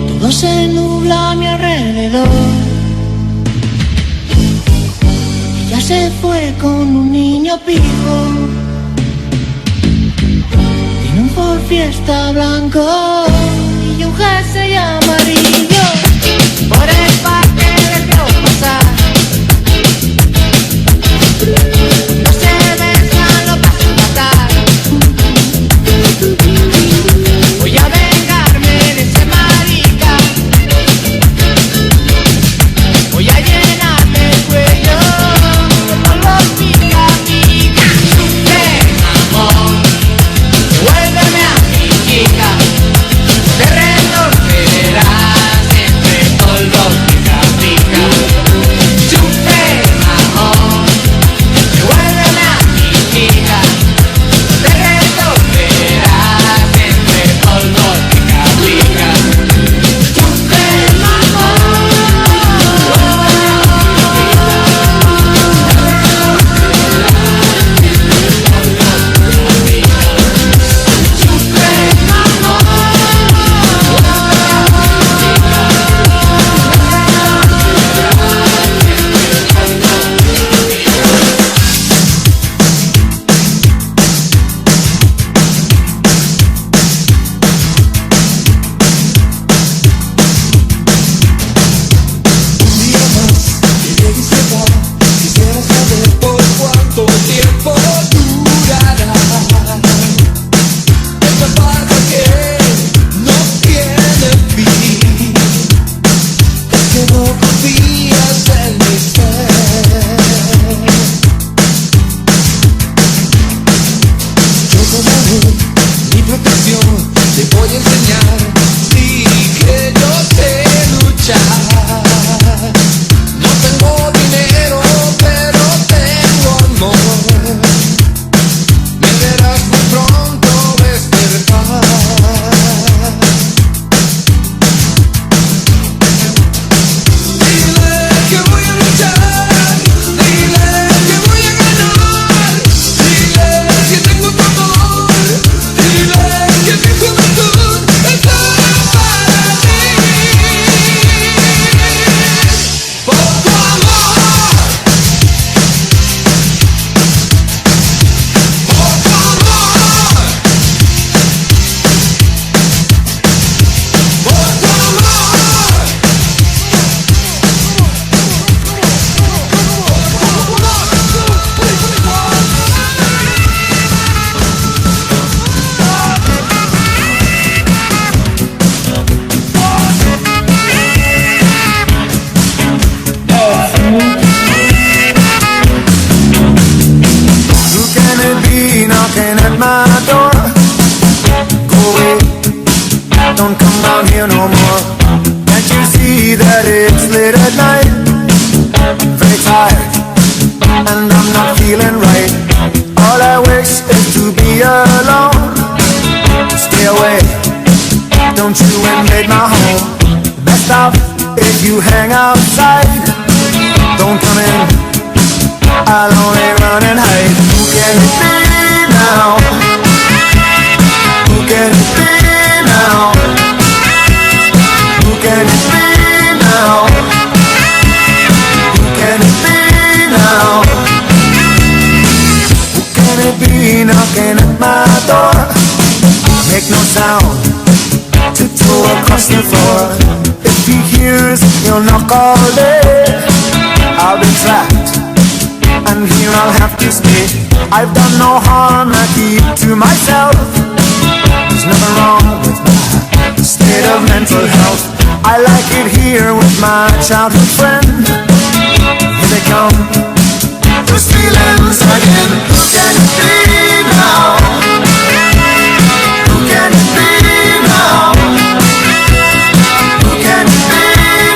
Todo se nubla a mi alrededor. Ella se fue con un niño pijo. Tiene un Ford Fiesta blanco y un jersey amarillo. Por el parque le vio pasar. No se besan, lo pasan matar. Voy a vengarme de ese marica. Voy a llenarme el cuello con los pica pica. Amor, vuélveme a mi chica. De retorcerás entre polvos pica pica. Chupe, amor, vuélveme a mi chica. De retorcerás entre polvos pica pica. Chupe, amor,
Quisiera saber por cuánto tiempo durará esta barca que no tiene fin. Es que no confías en mi ser. Yo como mi protección te voy a enseñar. Sí que yo sé luchar. No tengo dinero, pero tengo amor. Me verás muy pronto despertar. Dile que voy a luchar. Dile que voy a ganar. Dile que tengo tu amor. Dile que mi juventud está para ti. Por tu amor. Por tu amor. Por tu Who can it be knocking at my door? Go away, don't come down here no more. Can't you see that it's late at night? Very tired, and I'm not feeling right. All I wish is to be alone. Stay away, don't you invade my home. Best off if you hang outside. Don't come in sound, tiptoe across the floor. If he hears, he'll knock all day. I'll be trapped, and here I'll have to stay. I've done no harm, I keep to myself. There's nothing wrong with my state of mental health. I like it here with my childhood friend. Here they come, those feelings again. Who can it be now? Who can it be now? Who can it be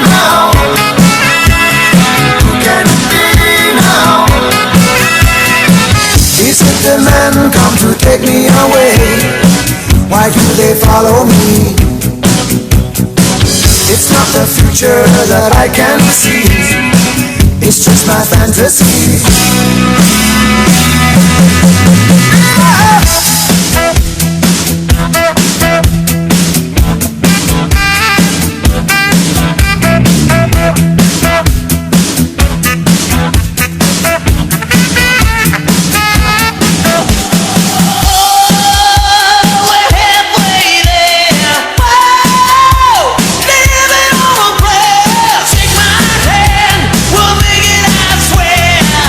now? Who can it be now? Is it the men come to take me away? Why do they follow me? It's not the future that I can see, it's just my fantasy.
Take my hand, we'll make it, I swear.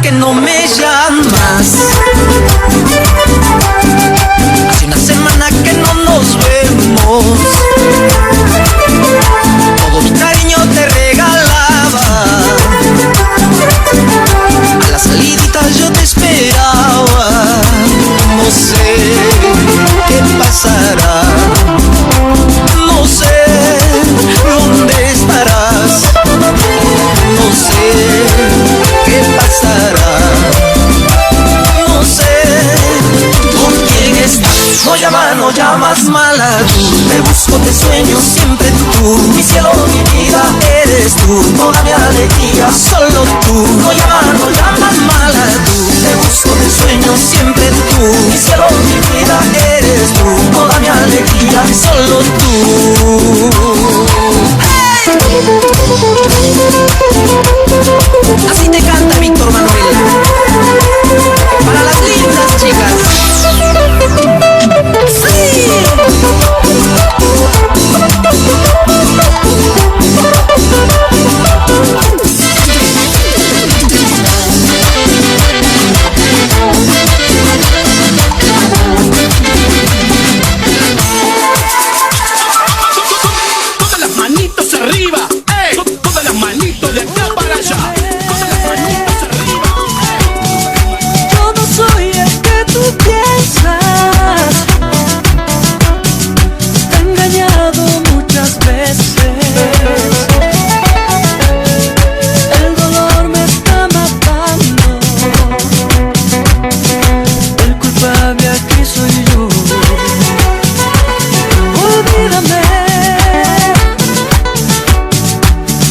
que no me llamas. Hace una semana que no nos vemos. Todo mi cariño te regalaba. A la salidita yo te esperaba. No sé qué pasará. No sé dónde estarás. No sé qué pasará. No sé con quién estás. No llamas mala tú. Te busco, te sueño siempre tú. Mi cielo, mi vida eres tú. Toda mi alegría, solo tú. No llamas mala tú. Te busco, te sueño siempre tú. Mi cielo, mi vida eres tú. Toda mi alegría, solo tú. Así te canta Víctor Manuel. Para las lindas chicas. ¡Sí!
Todas las manitos arriba, todas las manitos de acá para allá. Todas las manitos arriba.
Yo no soy el que tú piensas. Te he engañado muchas veces. El dolor me está matando. El culpable aquí soy yo. Olvídame.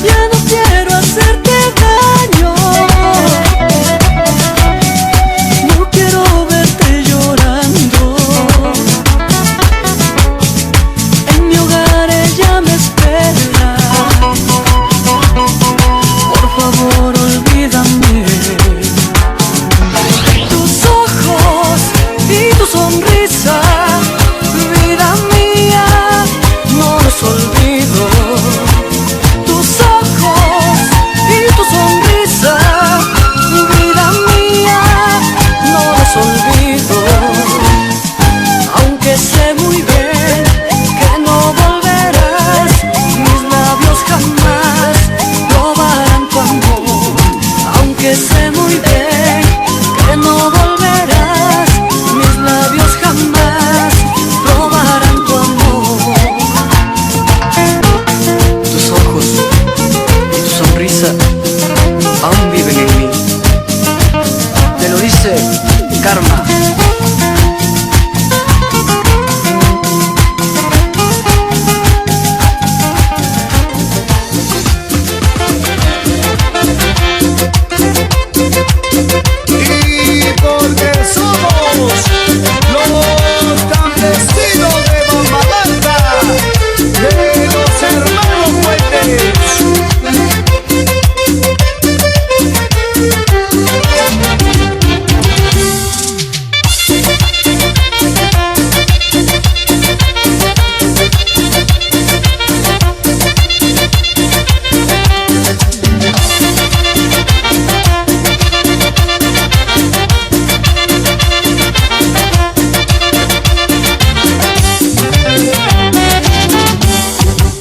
Ya no quiero hacerte daño. No quiero verte llorando. En mi hogar ella me espera. Por favor, olvídame. Tus ojos y tu sonrisa, vida mía, no los olvido. Tus ojos y tu sonrisa, vida mía, no los olvido. Aunque sé muy bien que no volverás, mis labios jamás probarán tu amor. Aunque sé muy bien que no volverás, mis labios jamás probarán tu amor. Tus ojos y tu sonrisa aún viven en mí. Te lo dice Karma.
Y porque somos los campesinos de Bomba Blanca, de los hermanos Fuentes.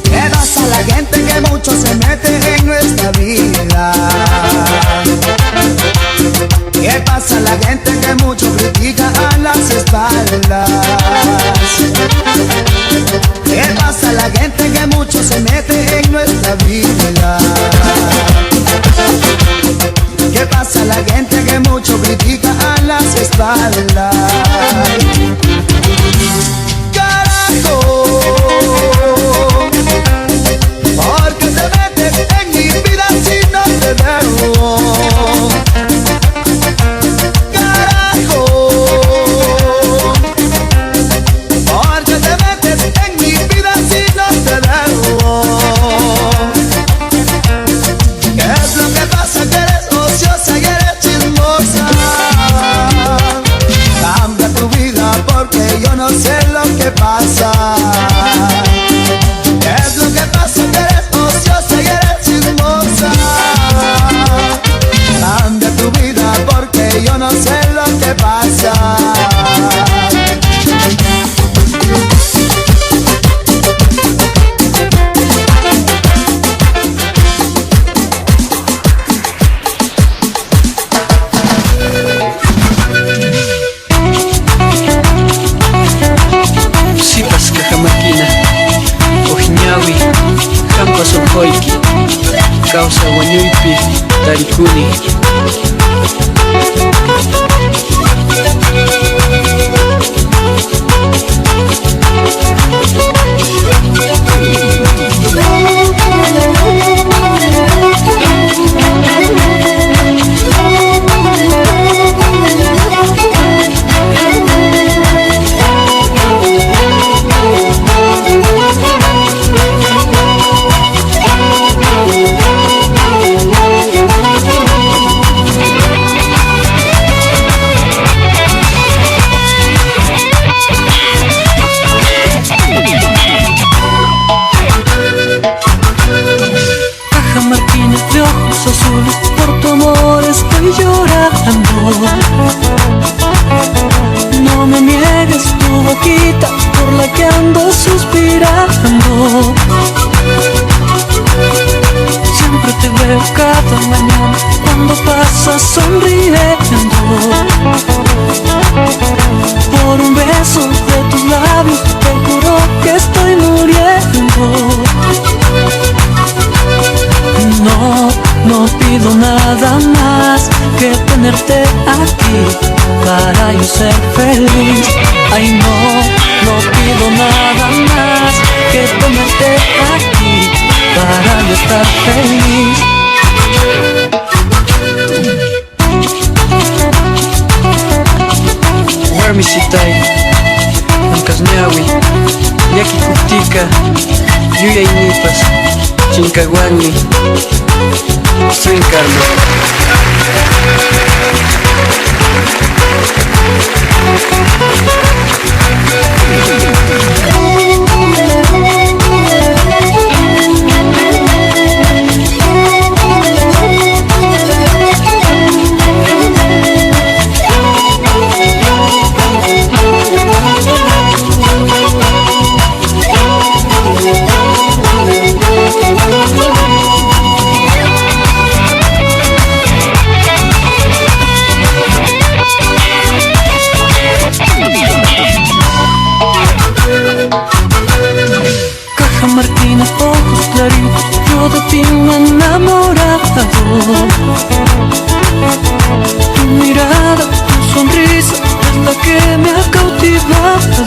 ¿Qué pasa a la gente que mucho se mete en nuestra vida? ¿Qué pasa a la gente que mucho critica a las espaldas? ¿Qué pasa a la gente que mucho se mete en nuestra vida? ¿Qué pasa a la gente que mucho critica a las espaldas? Carajo, porque te metes en mi vida si no te veo. Carajo, porque te metes en mi vida si no te veo. ¿Qué es lo que pasa? Que eres ociosa y eres chismosa. Cambia tu vida por puede pasar.
Sipas Cajamarquina, Ojinawi, Jampa Sokoiki, Causa Guanyuipi, Tarikuni.
Cajamarquina de ojos azules, por tu amor estoy llorando. No me niegues tu boquita por la que ando suspirando. Siempre te veo cada mañana cuando pasas sonriendo. Por un beso de tus labios te juro que estoy muriendo. No pido nada más que tenerte aquí para yo ser feliz. Ay, no pido nada más que tenerte aquí para yo estar feliz.
Warmisitai, Ancasñawi, Yaki Kutika, Yuya Inipas, Chincaguani, estoy en Carmen.
Cajamarquina, ojos claritos, yo de ti me he enamorado. Tu mirada, tu sonrisa es la que me ha cautivado.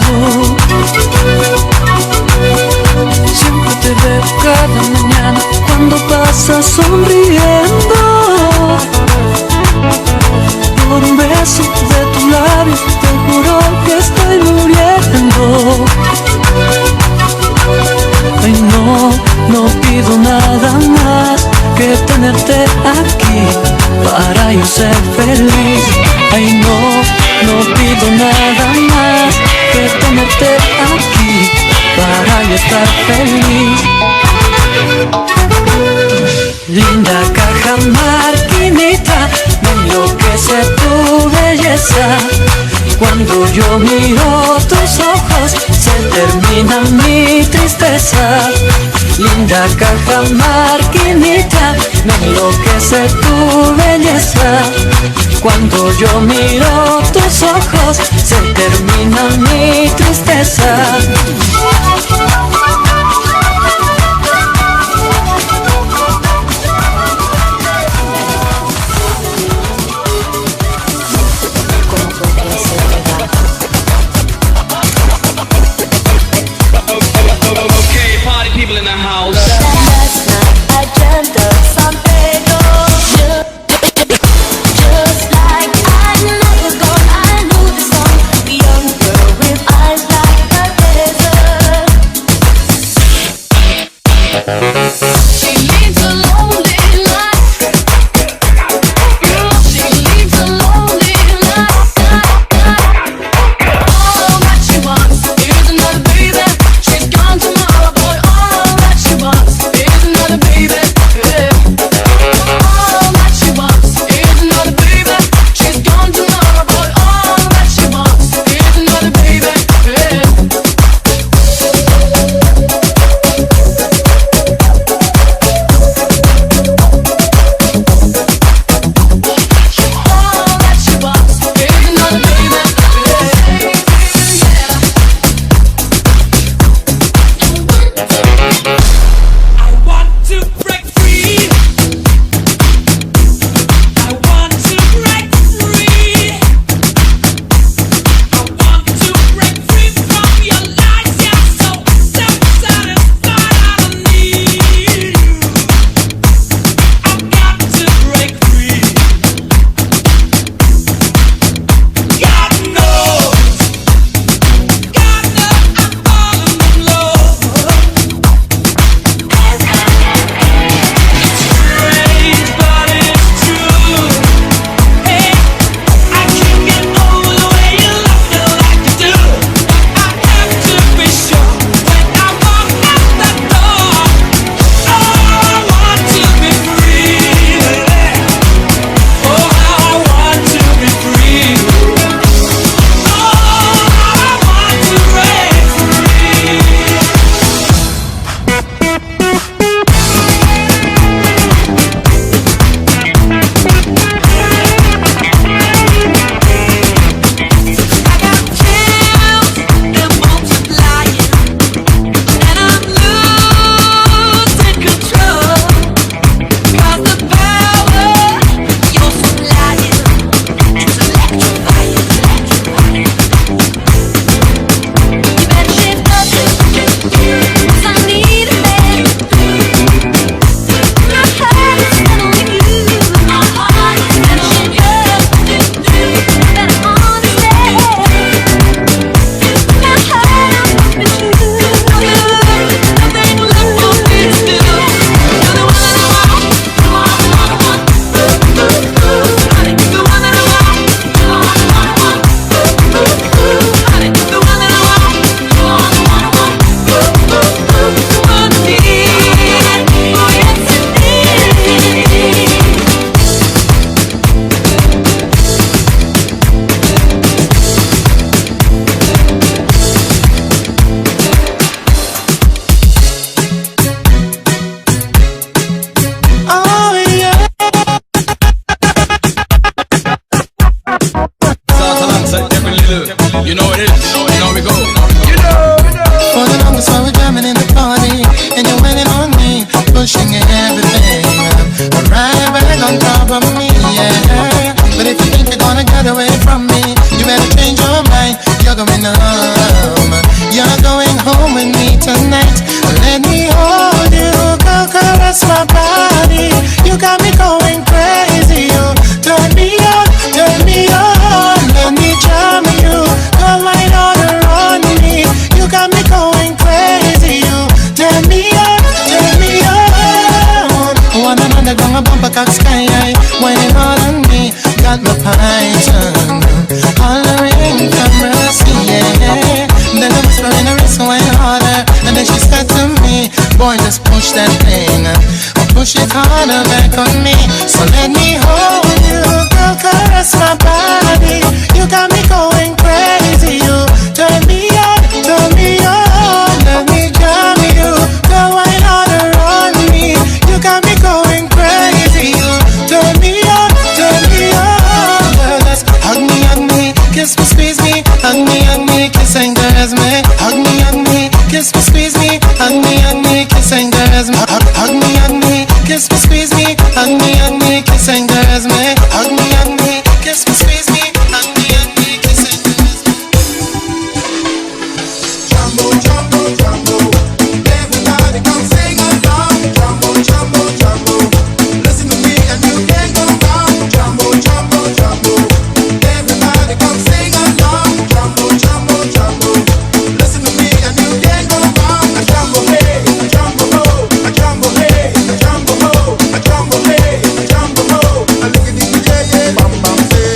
Siempre te veo cada mañana cuando pasas sonriendo. Por un beso de tus labios te juro que estoy muriendo. Ay, no pido nada más que tenerte aquí para yo ser feliz. Ay, no pido nada más que tenerte aquí para yo estar feliz. Linda Cajamarquinita, me enloquece tu belleza. Cuando yo miro tus ojos se termina mi tristeza. Linda Cajamarquinita, me enloquece tu belleza. Cuando yo miro tus ojos se termina mi tristeza.
Just like I never gone
You know it is. You know we go. You know.
For the longest while we're jamming in the party, and you're waiting on me, pushing everything. Right back on top of me, yeah. But if you think you're gonna get away from me, you better change your mind. You're going home. You're going home with me tonight. Let me hold you, go caress my body. You got me going crazy. You turn me on, turn me on. Let me charm you, go right on me. You got me going crazy. You turn me on, turn me on. One another gonna bump a cock sky high, whining all on me. Got my python hollering for mercy, yeah. Then I'm whispering her wrist away harder, and then she said to me, boy, just push that thing, or push it harder back on me. So let me hold you, girl, caress my body. You got me going crazy. You turn me on, turn me on. Let me calm you, go right harder on me. You got me going crazy. You turn me on, turn me on. Well, let's hug me, kiss me, squeeze me, hug me, kiss and caress me. Hug me, kiss me, squeeze me, hug me, kiss and caress me. Hug me, kiss me, squeeze me, hug me, kiss and caress me. Hug me, kiss me, squeeze me, hug me, kiss and caress me.
Jumbo, jumbo, jumbo. Everybody come sing along. Jumbo, jumbo, jumbo. Listen to me and you can't go wrong. Jumbo, jumbo, jumbo. Everybody come sing along. Jumbo, jumbo, jumbo. Listen to me and you can't go wrong. A jumbo hey, a jumbo ho, a jumbo hey, a jumbo ho, a jumbo hey, a jumbo ho. A look at these yeah, bam bam say.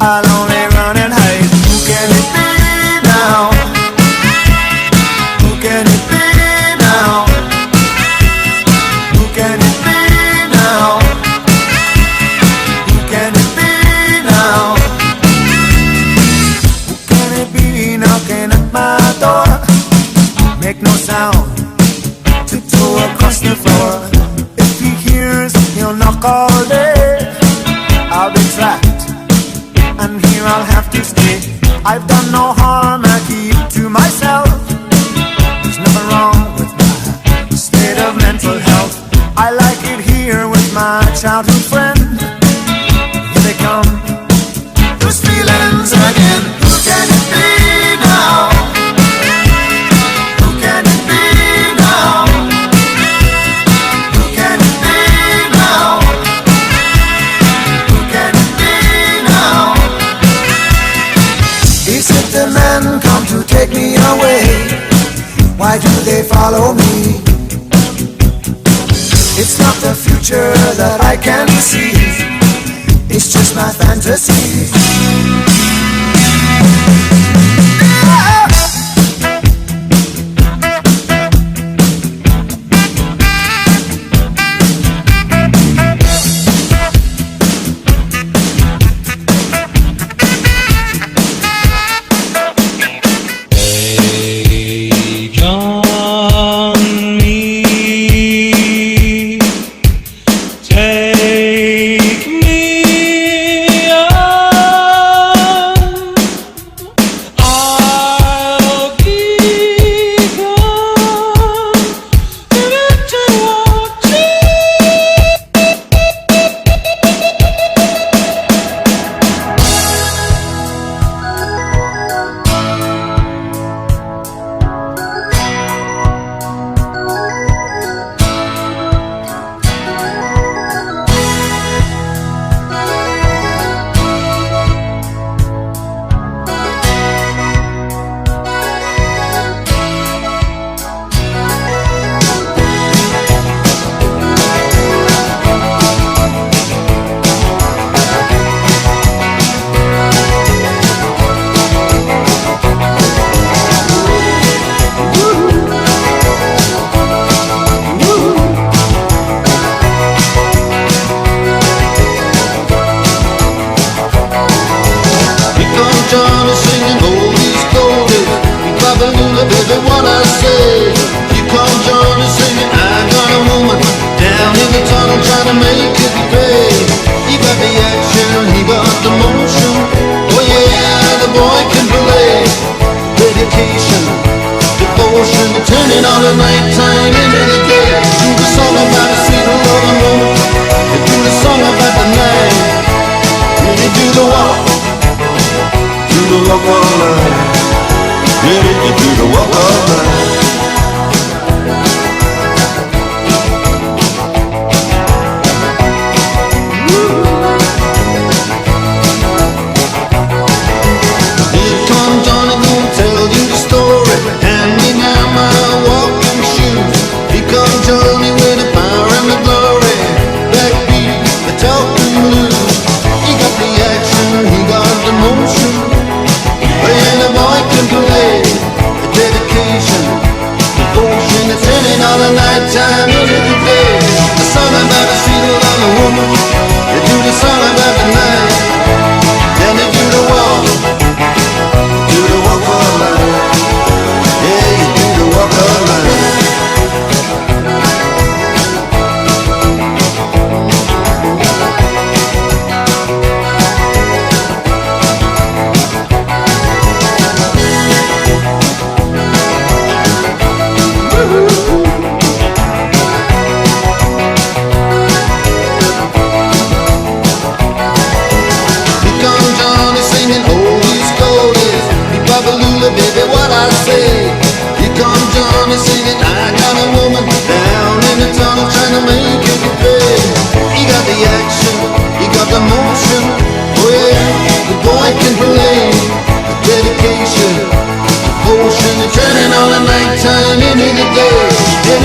I'll only run and hide. Who can it be now? Who can it be now? Who can it be now? Who can it be now? Who can it be knocking at my door? Make no sound, tiptoe across the floor. If he hears, he'll knock all day. I'll be trapped, and here I'll have to stay. I've done no harm, I keep to myself. There's nothing wrong with my state of mental health. I like it here with my childhood friend. Here they come, those feelings again. Who can it be now? Who can it be now? Who can it be now? Who can it be now? Is it the men come to take me away? Why do they follow me? It's not the future that I can see. It's just my fantasy.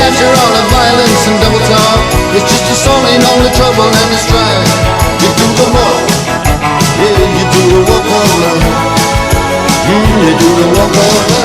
After all the violence and double talk, it's just a song in all the trouble and the strife. You do the walk, yeah, you do the walk. you do the walk of